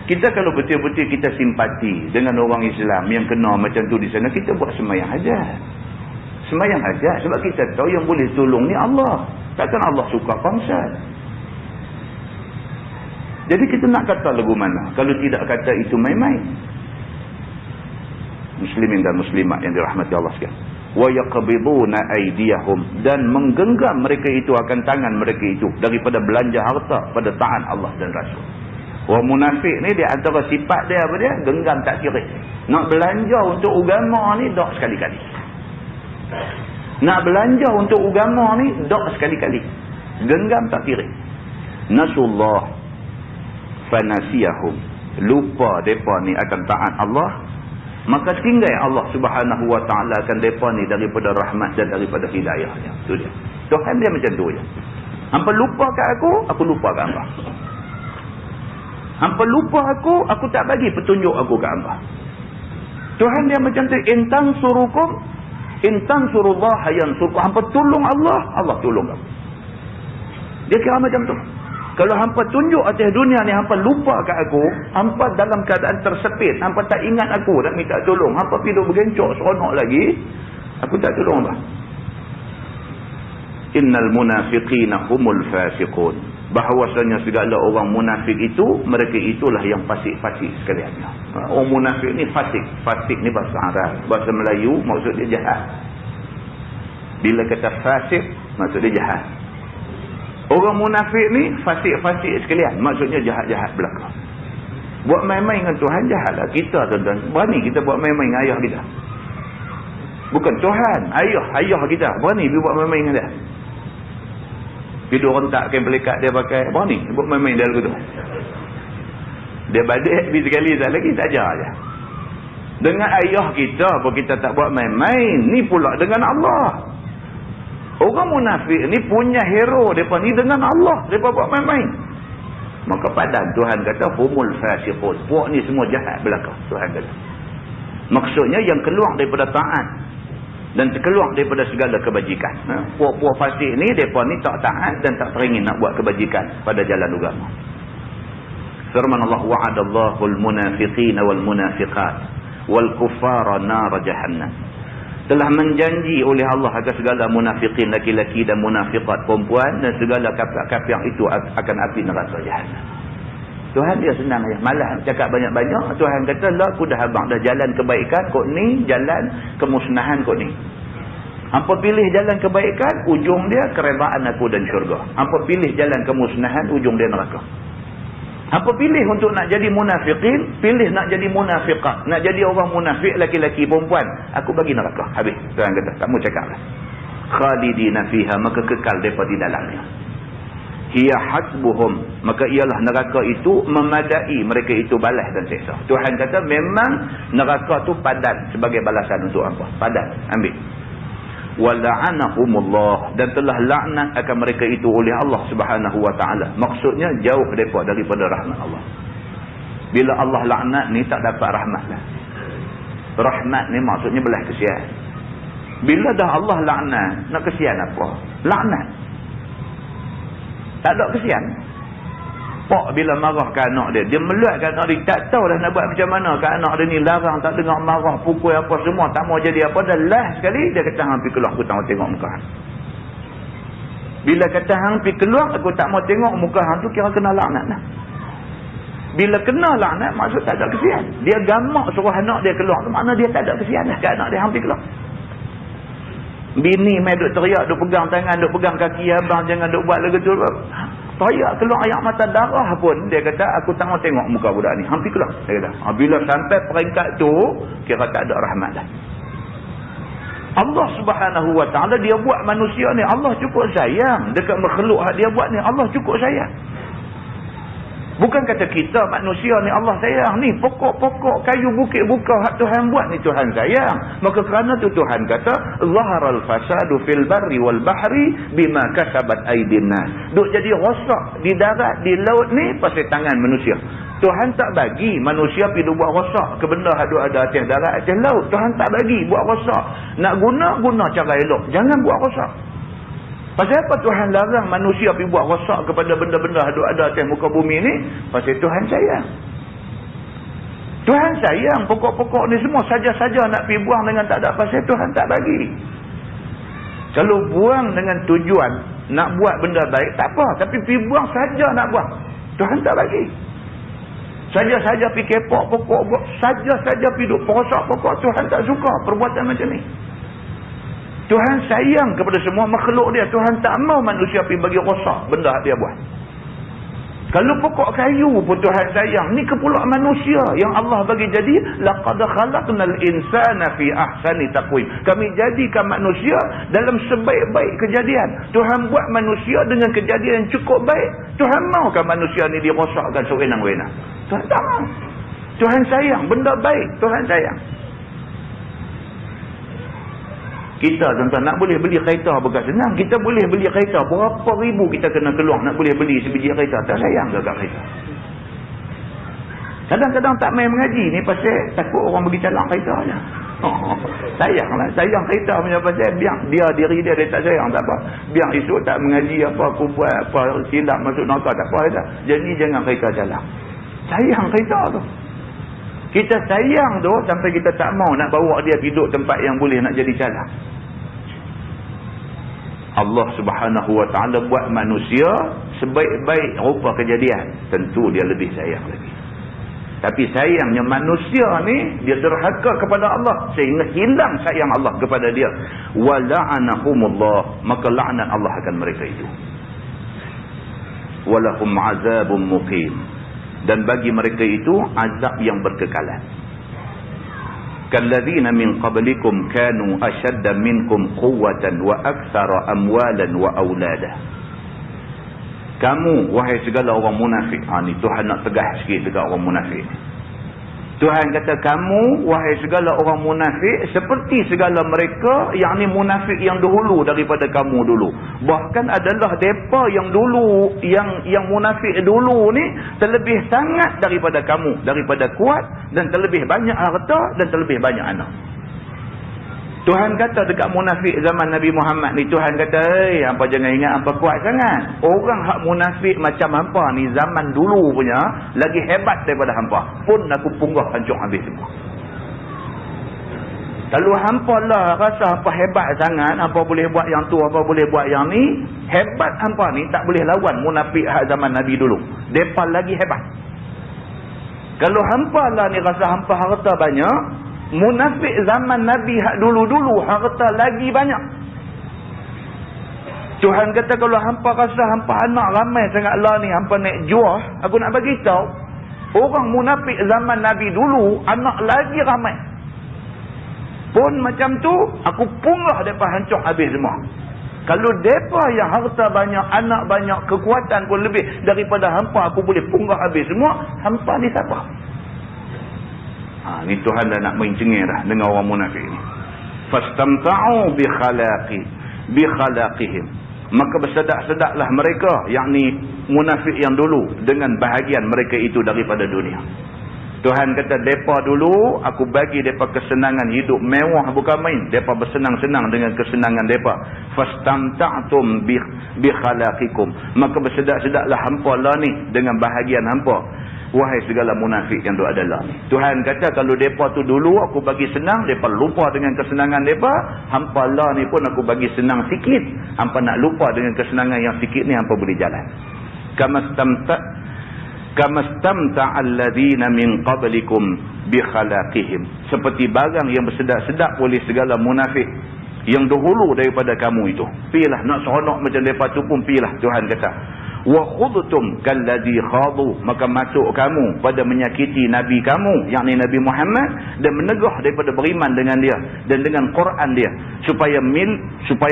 Kita kalau betul-betul kita simpati dengan orang Islam yang kena macam tu di sana, kita buat sembahyang hajat. Sembahyang hajat sebab kita tahu yang boleh tolong ni Allah. Takkan Allah suka konsert. Jadi kita nak kata lagu mana kalau tidak kata itu main-main. Muslimin dan muslimat yang dirahmati Allah sekalian. Wa yaqbiduna aydiyahum, dan menggenggam mereka itu akan tangan mereka itu daripada belanja harta pada taat Allah dan Rasul. Orang munafik ni dia antara sifat dia apa dia? Genggam tak kira. Nak belanja untuk agama ni dak sekali-kali. Nak belanja untuk agama ni dak sekali-kali. Genggam tak kira. Nasullah fanasiyahum. Lupa depa ni akan taat Allah, maka tinggal Allah Subhanahu wa taala akan depa ni daripada rahmat dan daripada hidayahnya. Tu dia. Tuhan dia macam tu je. Hampa lupa kat aku lupa kat hangpa. Hampa lupa aku tak bagi petunjuk aku ke hangpa. Tuhan dia macam tu, in tansurukum In tansurullaha yansurkum. Hampa tolong Allah, Allah tolong kamu. Dia kira macam tu. Kalau hampa tunjuk atas dunia ni, hampa lupa kat aku, hampa dalam keadaan tersepit, hampa tak ingat aku nak minta tolong, hampa pergi duk bergencok seronok lagi, aku tak tolong lah. Innal munafiqina humul fasiqun. Bahawasanya segala orang munafik itu, mereka itulah yang fasik-fasik sekalian. Orang munafik ni fasik. Fasik ni bahasa Arab. Bahasa Melayu maksud dia jahat. Bila kata fasik, maksud dia jahat. Orang munafik ni fasik-fasik sekalian. Maksudnya jahat-jahat belakang. Buat main-main dengan Tuhan jahatlah. Kita tuan-tuan, berani kita buat main-main dengan ayah kita. Bukan Tuhan, ayah kita. Berani dia buat main-main dengan dia. Dia rentak kain pelikat dia pakai. Berani buat main-main dia lagu tu. Dia badai habis sekali tak lagi, tak ajar je. Dengan ayah kita pun kita tak buat main-main. Ni pula dengan Allah. Orang munafik ni punya hero mereka ni dengan Allah. Mereka buat main-main. Maka padan Tuhan kata humul fasiqun. Puak ni semua jahat belaka. Tuhan kata. Maksudnya yang keluar daripada taat dan keluar daripada segala kebajikan. Puak-puak fasik ni mereka ni tak taat dan tak teringin nak buat kebajikan pada jalan agama. Firman Allah, wa'adallahul munafiqina wal munafiqat wal kuffara nar jahannam. Telah menjanji oleh Allah akan segala munafiqin laki-laki dan munafiqat perempuan dan segala kafir-kafir itu akan api neraka jahanam. Tuhan dia senang aja. Malah cakap banyak-banyak. Tuhan kata, lah aku dah abang dah jalan kebaikan kau ni, jalan kemusnahan kau ni. Hampa pilih jalan kebaikan, ujung dia keredaan aku dan syurga. Hampa pilih jalan kemusnahan, ujung dia neraka. Apa pilih untuk nak jadi munafiqin, pilih nak jadi munafiqat, nak jadi orang munafik laki-laki perempuan, aku bagi neraka. Habis. Tuhan kata, kamu cakaplah. Khalidina fiha, maka kekal depa di dalamnya. Hiya hasbuhum, maka ialah neraka itu memadai mereka itu balas dan seksa. Tuhan kata memang neraka tu padan sebagai balasan untuk apa? Padan. Ambil. Wala'anahumullah, dan telah laknat akan mereka itu oleh Allah Subhanahu wa taala. Maksudnya jauh depa daripada rahmat Allah. Bila Allah laknat ni tak dapat rahmat dah. Rahmat ni maksudnya belah kesian. Bila dah Allah laknat, nak kesian apa? Laknat. Tak ada kesian. Pak bila marah ke anak dia, dia meluat ke anak dia, tak tahu dah nak buat macam mana ke anak dia ni, larang, tak dengar, marah, pukul apa semua, tak mau jadi apa, dah last sekali dia kata hang pergi keluar, aku tak mau tengok muka hang. Bila kata hang pergi keluar, aku tak mau tengok muka hang tu, kira kena laknat lah. Bila kena laknat, maksud tak ada kesian. Dia gamak suruh anak dia keluar tu, makna dia tak ada kesian lah ke anak dia, hang pergi keluar. Bini main duk teriak, duk pegang tangan, duk pegang kaki abang, jangan duk buat lagu tu. Teriak keluar air mata darah pun, dia kata aku tak mau tengok muka budak ni, hampir keluar. Dia kata bila sampai peringkat tu, kira tak ada rahmat dah. Allah Subhanahu wa taala dia buat manusia ni, Allah cukup sayang dekat makhluk hak dia buat ni, Allah cukup sayang. Bukan kata kita manusia ni Allah sayang, ni pokok-pokok kayu bukit buka hak Tuhan buat ni Tuhan sayang. Maka kerana tu Tuhan kata zaharal fasadu fil barri wal bahri bima kasabat aydin nas. Duk jadi rosak di darat di laut ni pasal tangan manusia. Tuhan tak bagi manusia pergi buat rosak ke benda hak ada atas darat atas laut. Tuhan tak bagi buat rosak. Nak guna cara elok, jangan buat rosak. Pasal apa Tuhan larang manusia pergi buat rosak kepada benda-benda yang ada atas muka bumi ni? Pasal Tuhan sayang. Tuhan sayang pokok-pokok ni semua saja-saja nak pergi buang dengan tak ada, pasal Tuhan tak bagi. Kalau buang dengan tujuan nak buat benda baik, tak apa. Tapi pergi buang saja nak buang, Tuhan tak bagi. Saja-saja pergi kepok pokok, saja-saja pergi duk rosak pokok, Tuhan tak suka perbuatan macam ni. Tuhan sayang kepada semua makhluk dia. Tuhan tak mau manusia pergi bagi rosak benda dia buat. Kalau pokok kayu pun Tuhan sayang, ni kepulak manusia yang Allah bagi jadi laqad khalaqnal insana fi ahsani taqwim. Kami jadikan manusia dalam sebaik-baik kejadian. Tuhan buat manusia dengan kejadian yang cukup baik. Tuhan maukah manusia ni dirosakkan sewenang-wenang? Tuhan tak mau. Tuhan sayang benda baik, Tuhan sayang. Kita tuan-tuan nak boleh beli kereta bukan senang. Kita boleh beli kereta berapa ribu kita kena keluar nak boleh beli sebiji kereta. Tak sayang ke kereta? Kadang-kadang tak main mengaji ni pasal takut orang bagi calak kereta je. Sayanglah, sayang kereta punya pasal. Biar dia diri dia tak sayang, tak apa. Biar esok tak mengaji apa, aku buat apa, silap masuk neraka, tak apa. Tak. Jadi jangan kereta jalan. Sayang kereta tu. Kita sayang tu sampai kita tak mau nak bawa dia duduk tempat yang boleh nak jadi jalan. Allah Subhanahu Wa Taala buat manusia sebaik-baik rupa kejadian, tentu dia lebih sayang lagi. Tapi sayangnya manusia ni dia derhaka kepada Allah sehingga hilang sayang Allah kepada dia. Wa la'anahumullah, maka laknat Allah akan mereka itu. Walahum azabun muqim, dan bagi mereka itu azab yang berkekalan. Kalladzina min qablikum kanu ashadda minkum quwwatan wa aktsara amwalan wa aulada. Kamu wahai segala orang munafik. Ni Tuhan nak tegas sikit dekat orang munafik. Tuhan kata kamu wahai segala orang munafik seperti segala mereka, yakni munafik yang dahulu daripada kamu dulu. Bahkan adalah depa yang dulu, yang munafik dulu ni terlebih sangat daripada kamu, daripada kuat dan terlebih banyak harta dan terlebih banyak anak. Tuhan kata dekat munafik zaman Nabi Muhammad ni, Tuhan kata, hampa jangan ingat hampa kuat sangat. Orang hak munafik macam hampa ni zaman dulu punya lagi hebat daripada hampa. Pun aku punggah hancur habis semua. Kalau hampa lah rasa hampa hebat sangat, hampa boleh buat yang tu, hampa boleh buat yang ni, hebat hampa ni tak boleh lawan munafik hak zaman Nabi dulu. Depa lagi hebat. Kalau hampa lah ni rasa hampa harta banyak, munafik zaman Nabi hak dulu-dulu harta lagi banyak. Tuhan kata kalau hampa rasa hampa anak ramai sangat lah ni, hampa naik juah, aku nak bagi tahu, orang munafik zaman Nabi dulu anak lagi ramai. Pun macam tu, aku punggah depa hancur habis semua. Kalau depa yang harta banyak, anak banyak, kekuatan pun lebih daripada hampa, aku boleh punggah habis semua, hampa ni siapa? Ni Tuhan dah nak mencengir dah dengan orang munafik ni. Fastamta'u bi khalaqihim, maka bersedak-sedaklah mereka, yakni munafik yang dulu, dengan bahagian mereka itu daripada dunia. Tuhan kata depa dulu aku bagi depa kesenangan hidup mewah, bukan main. Depa bersenang-senang dengan kesenangan depa. Fastamta'tum bi khalaqikum, maka bersedak-sedaklah hampa lah ni dengan bahagian hampa. Wahai segala munafik yang tu adalah ni. Tuhan kata kalau depa tu dulu aku bagi senang, depa lupa dengan kesenangan depa. Hampa lah ni pun aku bagi senang sikit, hampa nak lupa dengan kesenangan yang sikit ni, hampa boleh jalan. Kamastamta'al ladzina min qablikum bi khalaqihim, seperti barang yang bersedak-sedak oleh segala munafik yang dahulu daripada kamu itu. Pilah nak seronok macam depa tu pun pilah, Tuhan kata. Wa khudtum kalladzi khadu, maka masuk kamu pada menyakiti nabi kamu, yakni Nabi Muhammad, dan menegah daripada beriman dengan dia dan dengan Quran dia, supaya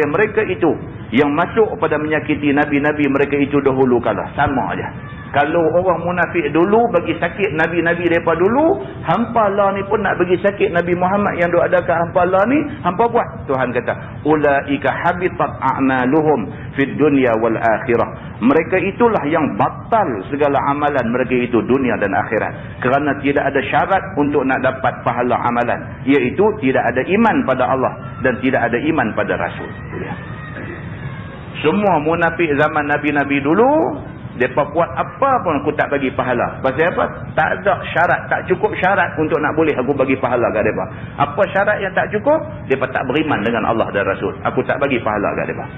mereka itu yang masuk pada menyakiti nabi-nabi mereka itu dahulu kala. Sama aja. Kalau orang munafik dulu bagi sakit nabi-nabi depa dulu, hampa lah ni pun nak bagi sakit Nabi Muhammad yang ada kat hampa lah ni, hampa buat. Tuhan kata ulaika habitat a'maluhum fid dunya wal akhirah, mereka itulah yang batal segala amalan mereka itu dunia dan akhirat, kerana tidak ada syarat untuk nak dapat pahala amalan, iaitu tidak ada iman pada Allah dan tidak ada iman pada Rasul. Semua munafik zaman nabi-nabi dulu, mereka buat apa pun aku tak bagi pahala. Pasal apa? Tak ada syarat, tak cukup syarat untuk nak boleh aku bagi pahala kat mereka. Apa syarat yang tak cukup? Mereka tak beriman dengan Allah dan Rasul. Aku tak bagi pahala kat mereka.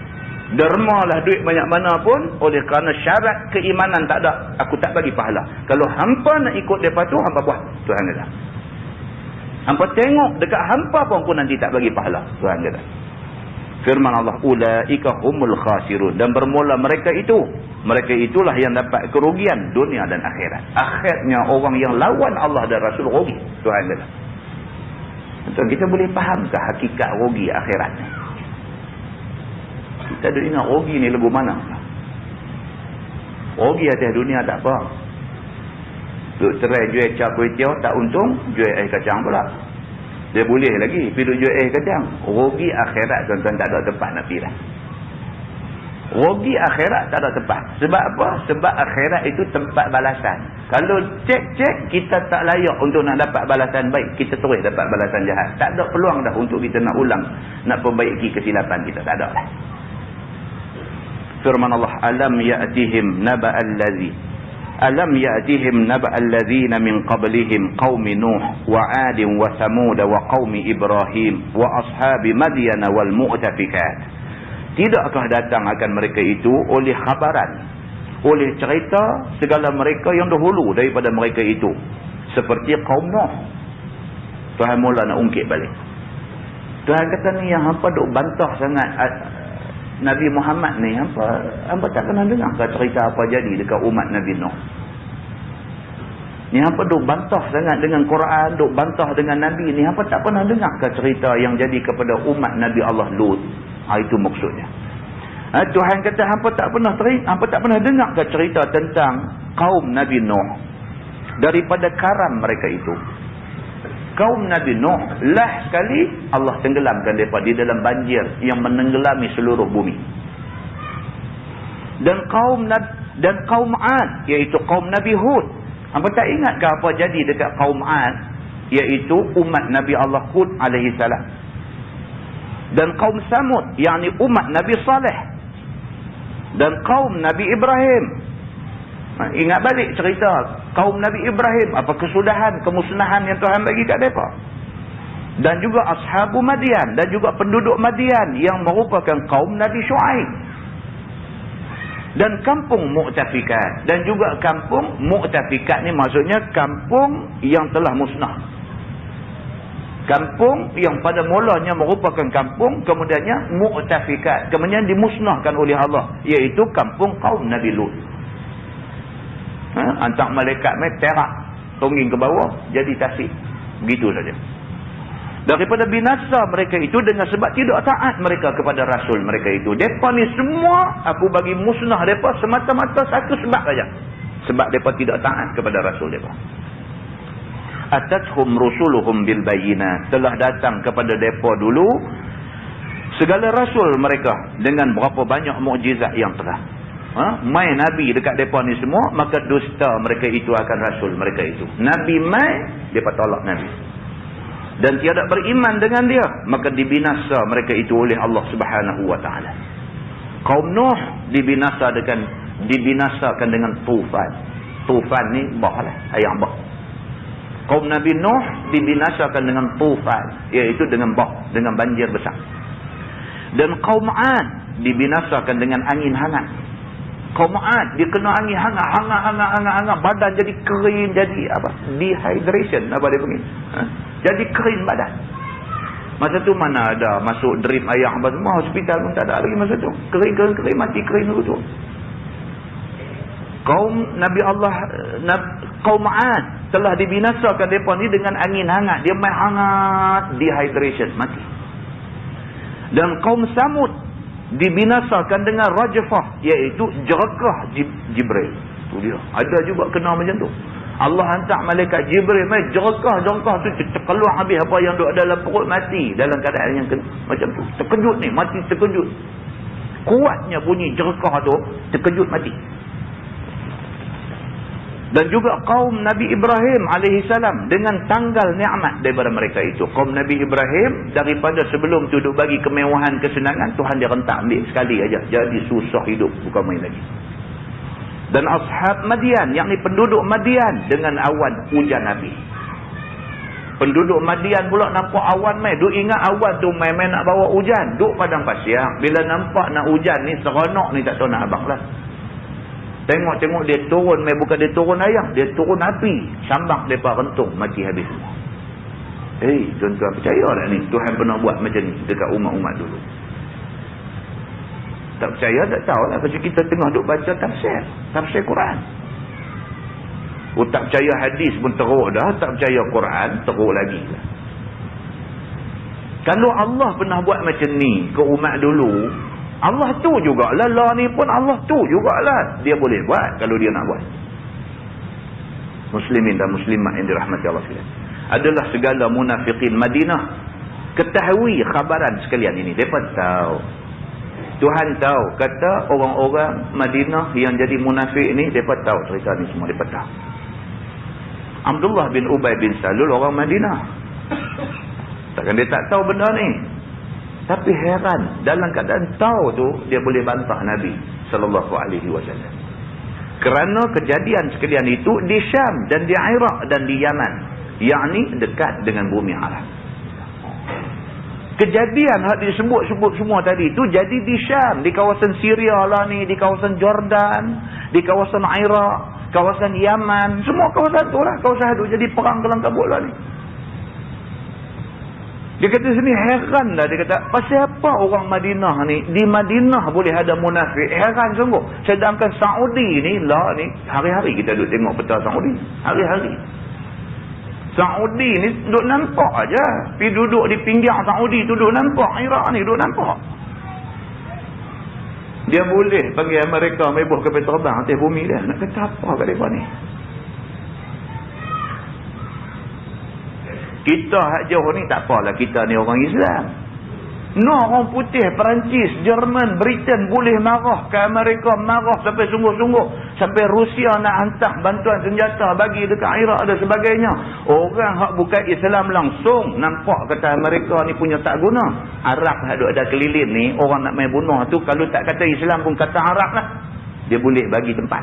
Dermalah duit banyak mana pun, oleh kerana syarat keimanan tak ada, aku tak bagi pahala. Kalau hampa nak ikut mereka tu, hampa buat. Tuhan kata. Hampa tengok dekat hampa pun aku nanti tak bagi pahala. Tuhan kata. Firman Allah, ulaika humul khasirun, dan bermula mereka itulah yang dapat kerugian dunia dan akhirat. Akhirnya orang yang lawan Allah dan Rasul rugi. Tuhan kata. Kita boleh faham ke hakikat rugi akhirat ni? Kita ada ingat rugi ni lagu mana? Rugi atas dunia tak apa. Duk cerai jual cap kuih tiaw tak untung, jual air kacang pula. Dia boleh lagi pergi jual air kacang. Rugi akhirat tuan-tuan tak ada tempat nak pergi dah. Rugi akhirat tak ada tempat. Sebab apa? Sebab akhirat itu tempat balasan. Kalau cek-cek kita tak layak untuk nak dapat balasan baik, kita terus dapat balasan jahat. Tak ada peluang dah untuk kita nak ulang, nak perbaiki kesilapan kita. Tak ada dah. Firman Allah, alam ya'tihim naba'al ladzina min qablihim qaumi Nuh wa 'adin wa Thamud wa qaumi Ibrahim wa ashabi Madyan wal mu'tafikat. Tidakkah datang akan mereka itu oleh khabaran, oleh cerita segala mereka yang dahulu daripada mereka itu, seperti kaum Nuh. Tuhan mula nak ungkit balik. Tuhan kata ni yang hampa duk bantah sangat Nabi Muhammad ni, hampa tak pernah dengar ke cerita apa jadi dekat umat Nabi Nuh? Ni hampa duk bantah sangat dengan Quran, duk bantah dengan Nabi ni, hampa tak pernah dengar ke cerita yang jadi kepada umat Nabi Allah Lut? Itu maksudnya. Tuhan kata hampa tak pernah dengar ke cerita tentang kaum Nabi Nuh daripada karam mereka itu. Kaum Nabi Nuh lah sekali Allah tenggelamkan mereka di dalam banjir yang menenggelami seluruh bumi. Dan kaum 'Ad, iaitu kaum Nabi Hud. Hampa tak ingat ke apa jadi dekat kaum 'Ad, iaitu umat Nabi Allah Hud alaihi salam. Dan kaum Samud, yakni umat Nabi Saleh. Dan kaum Nabi Ibrahim. Ingat balik cerita kaum Nabi Ibrahim, apa kesudahan, kemusnahan yang Tuhan bagi kat mereka. Dan juga ashabu Madyan, dan juga penduduk Madyan yang merupakan kaum Nabi Shu'aib. Dan kampung Mu'tafikat. Dan juga kampung Mu'tafikat ni maksudnya kampung yang telah musnah. Kampung yang pada mulanya merupakan kampung, kemudiannya Mu'tafikat, kemudian dimusnahkan oleh Allah, iaitu kampung kaum Nabi Lut. Hantar malaikat mai terak tongging ke bawah jadi tasik. Begitu saja. Daripada binasa mereka itu dengan sebab tidak taat mereka kepada rasul mereka itu. Depa ni semua aku bagi musnah depa semata-mata satu sebab saja. Sebab depa tidak taat kepada rasul depa. Atathum rusuluhum bil bayyinat, telah datang kepada depa dulu segala rasul mereka dengan berapa banyak mukjizat yang telah mai Nabi dekat mereka ni semua, maka dusta mereka itu akan rasul mereka itu. Nabi mai, mereka tolak Nabi. Dan tiada beriman dengan dia, maka dibinasa mereka itu oleh Allah Subhanahu wa ta'ala. Kaum Nuh dibinasakan dengan tufan. Tufan ni bah lah, ayam bah. Kaum Nabi Nuh dibinasakan dengan tufan, iaitu dengan bah, dengan banjir besar. Dan kaum 'Ad dibinasakan dengan angin hangat. Kaum 'Ad dia kena angin hangat, badan jadi kering, jadi apa? Dehydration, apa dia panggil? Jadi kering badan. Masa tu mana ada masuk drip air apa semua, hospital pun tak ada lagi masa tu. Kering mati kering dulu tu. Kaum Nabi Allah, kaum 'Ad telah dibinasakan mereka ni dengan angin hangat. Dia main hangat, dehydration, mati. Dan kaum Samud dibinasakan dengan rajfah, iaitu jerakah Jibril. Tu dia. Ada juga kena macam tu. Allah hantar malaikat Jibril mai jerakah tu terkeluar habis apa yang duduk dalam perut, mati dalam keadaan yang macam tu. Terkejut ni, mati terkejut. Kuatnya bunyi jerakah tu, terkejut mati. Dan juga kaum Nabi Ibrahim alaihi salam dengan tanggal nikmat daripada mereka itu. Kaum Nabi Ibrahim daripada sebelum tu duk bagi kemewahan, kesenangan, Tuhan dia rentak ambil sekali aja. Jadi susah hidup, bukan main lagi. Dan ashab Madyan, yakni penduduk Madyan dengan awan hujan Nabi. Penduduk Madyan pula nampak awan mai, duk ingat awan tu mai nak bawa hujan, duk padang pasir. Bila nampak nak hujan ni seronok ni tak tahu nak abang lah. Tengok dia turun, bukan dia turun ayam, dia turun api, sambak mereka rentung, mati habis semua. Tuan-tuan percaya tak ni Tuhan pernah buat macam ni dekat umat-umat dulu? Tak percaya tak tahu lah, pasal kita tengah duk baca tafsir Quran. Tak percaya hadis pun teruk dah, tak percaya Quran teruk lagi lah. Kalau Allah pernah buat macam ni ke umat dulu, Allah tu jugalah, lah ni pun Allah tu jugalah. Dia boleh buat kalau dia nak buat. Muslimin dan muslimat yang dirahmati Allah sekalian, adalah segala munafiqin Madinah ketahui khabaran sekalian ini. Mereka tahu Tuhan tahu, kata orang-orang Madinah yang jadi munafik ni, mereka tahu cerita ni semua, mereka tahu. Abdullah bin Ubay bin Salul orang Madinah. Takkan dia tak tahu benda ni. Tapi heran, dalam keadaan tahu tu, dia boleh bantah Nabi SAW. Kerana kejadian sekalian itu di Syam dan di Iraq dan di Yaman. Yakni dekat dengan bumi Arab. Kejadian yang disebut-sebut semua tadi itu jadi di Syam, di kawasan Syria lah ni, di kawasan Jordan, di kawasan Iraq, kawasan Yaman, semua kawasan tu lah, kawasan tu jadi perang kelang kabut lah ni. Dia kata sini heran dah, dia kata pasal apa orang Madinah ni, di Madinah boleh ada munafik, heran sungguh. Sedangkan Saudi ni lah ni, hari-hari kita duduk tengok peta Saudi, hari-hari. Saudi ni duduk nampak aja. Pergi duduk di pinggir Saudi tu duduk nampak. Iraq ni duduk nampak. Dia boleh panggil Amerika mebuh kapal terbang atas bumi dia. Nak kata apa kat mereka ni? Kita hak jauh ni tak apalah. Kita ni orang Islam. No, orang putih, Perancis, Jerman, Britain boleh marah ke Amerika, marah sampai sungguh-sungguh. Sampai Rusia nak hantar bantuan senjata bagi dekat Iraq dan sebagainya. Orang hak bukan Islam langsung nampak kata Amerika ni punya tak guna. Arab hak ada keliling ni, orang nak main bunuh tu, kalau tak kata Islam pun kata Arab lah. Dia boleh bagi tempat.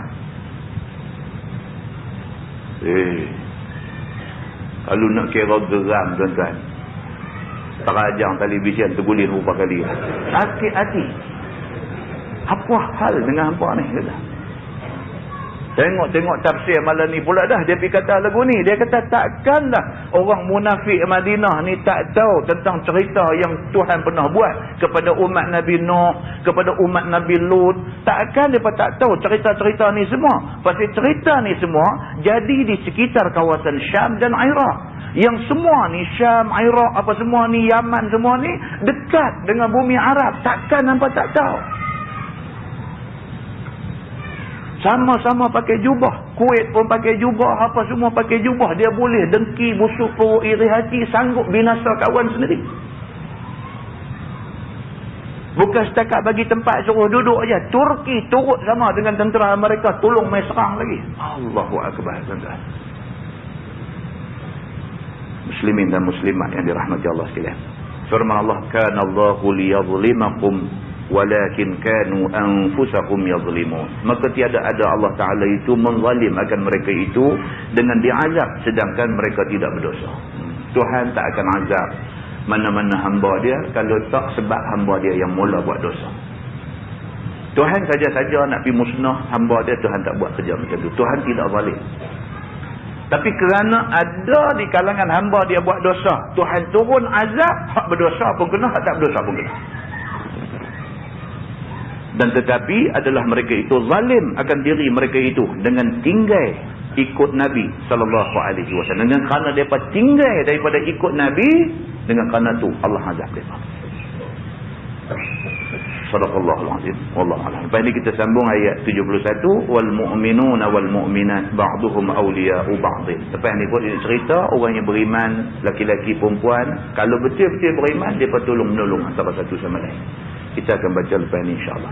Kalau nak kira geram tuan-tuan, terajang televisyen terguling beberapa kali. Hati-hati. Apa hal dengan hampa ni? Tengok-tengok tafsir malam ni pula dah. Dia pergi kata lagu ni. Dia kata takkanlah orang munafik Madinah ni tak tahu tentang cerita yang Tuhan pernah buat kepada umat Nabi Nuh, kepada umat Nabi Lut. Takkan mereka tak tahu cerita-cerita ni semua. Pasal cerita ni semua jadi di sekitar kawasan Syam dan Iraq. Yang semua ni Syam, Iraq, apa semua ni, Yaman semua ni dekat dengan bumi Arab. Takkan nampak tak tahu. Sama-sama pakai jubah. Kuwait pun pakai jubah, apa semua pakai jubah. Dia boleh dengki, busuk perut, iri hati, sanggup binasa kawan sendiri. Bukan setakat bagi tempat suruh duduk aja. Turki turut sama dengan tentera Amerika, tolong mai serang lagi. Allahu Akbar, tuan-tuan. Muslimin dan muslimat yang dirahmati Allah sekalian. Firman Allah, kana Allahu liyadhlimakum walakin kanu anfusahum yadhlimun. Maka tiada ada Allah Ta'ala itu menzalim akan mereka itu dengan diazab sedangkan mereka tidak berdosa. Tuhan tak akan azab mana-mana hamba dia kalau tak sebab hamba dia yang mula buat dosa. Tuhan saja-saja nak pergi musnah hamba dia, Tuhan tak buat kerja macam tu. Tuhan tidak zalim. Tapi kerana ada di kalangan hamba dia buat dosa, Tuhan turun azab, hak berdosa pun kena, hak tak berdosa pun kena. Dan tetapi adalah mereka itu zalim akan diri mereka itu dengan tinggal ikut Nabi SAW. Dengan kerana mereka tinggal daripada ikut Nabi, dengan kerana itu Allah azab mereka. Sadaqallahul azim. Wallahu a'lam. Lepas ni kita sambung ayat 71, wal mu'minuna wal mu'minat ba'duhum awliya'u ba'din. Lepas ni pun dia cerita orang yang beriman, laki-laki perempuan, kalau betul-betul beriman, depa tolong-menolong antara satu sama lain. Kita akan baca lepas ni insya-Allah.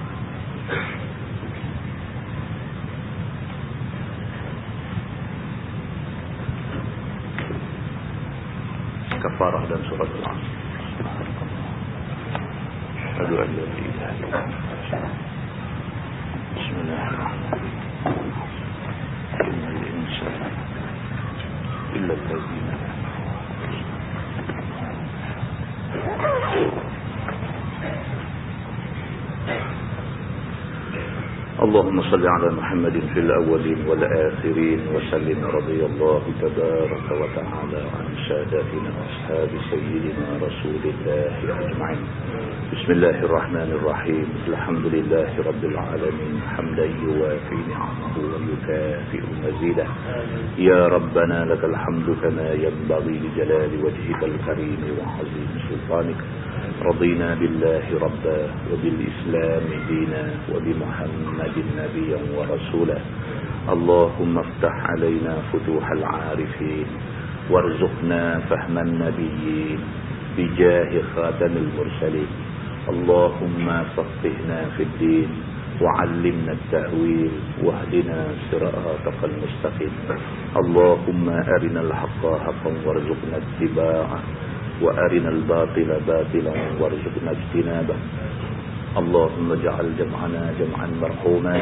Kafarah dan surat Al-Asr. Asyhadu an la ilaha illallah. Bismillahirrahmanirrahim. Innal insana illa allazina اللهم صل على محمد في الأولين والآخرين وسلم رضي الله تبارك وتعالى عن ساداتنا أصحاب سيدنا رسول الله أجمعين. بسم الله الرحمن الرحيم. الحمد لله رب العالمين حمدا يوافي نعمه ويكافئ مزيده. يا ربنا لك الحمد كما ينبغي لجلال وجهك الكريم وعظيم سلطانك. رضينا بالله ربا وبالإسلام دينا وبمحمد نبيا ورسولا. اللهم افتح علينا فتوح العارفين وارزقنا فهم النبيين بجاه خاتم المرسلين اللهم فقهنا في الدين وعلمنا التأويل واهدنا صراطك المستقيم. اللهم أرنا الحق حقا وارزقنا اتباعه وأرنا الباطل باطلا وارزقنا اجتنابه. اللهم اجعل جمعنا جمعا مرحوما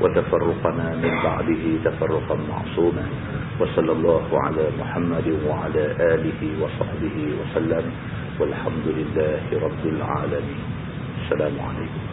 وتفرقنا من بعده تفرقا معصوما. وصلى الله على محمد وعلى آله وصحبه وسلم والحمد لله رب العالمين. السلام عليكم.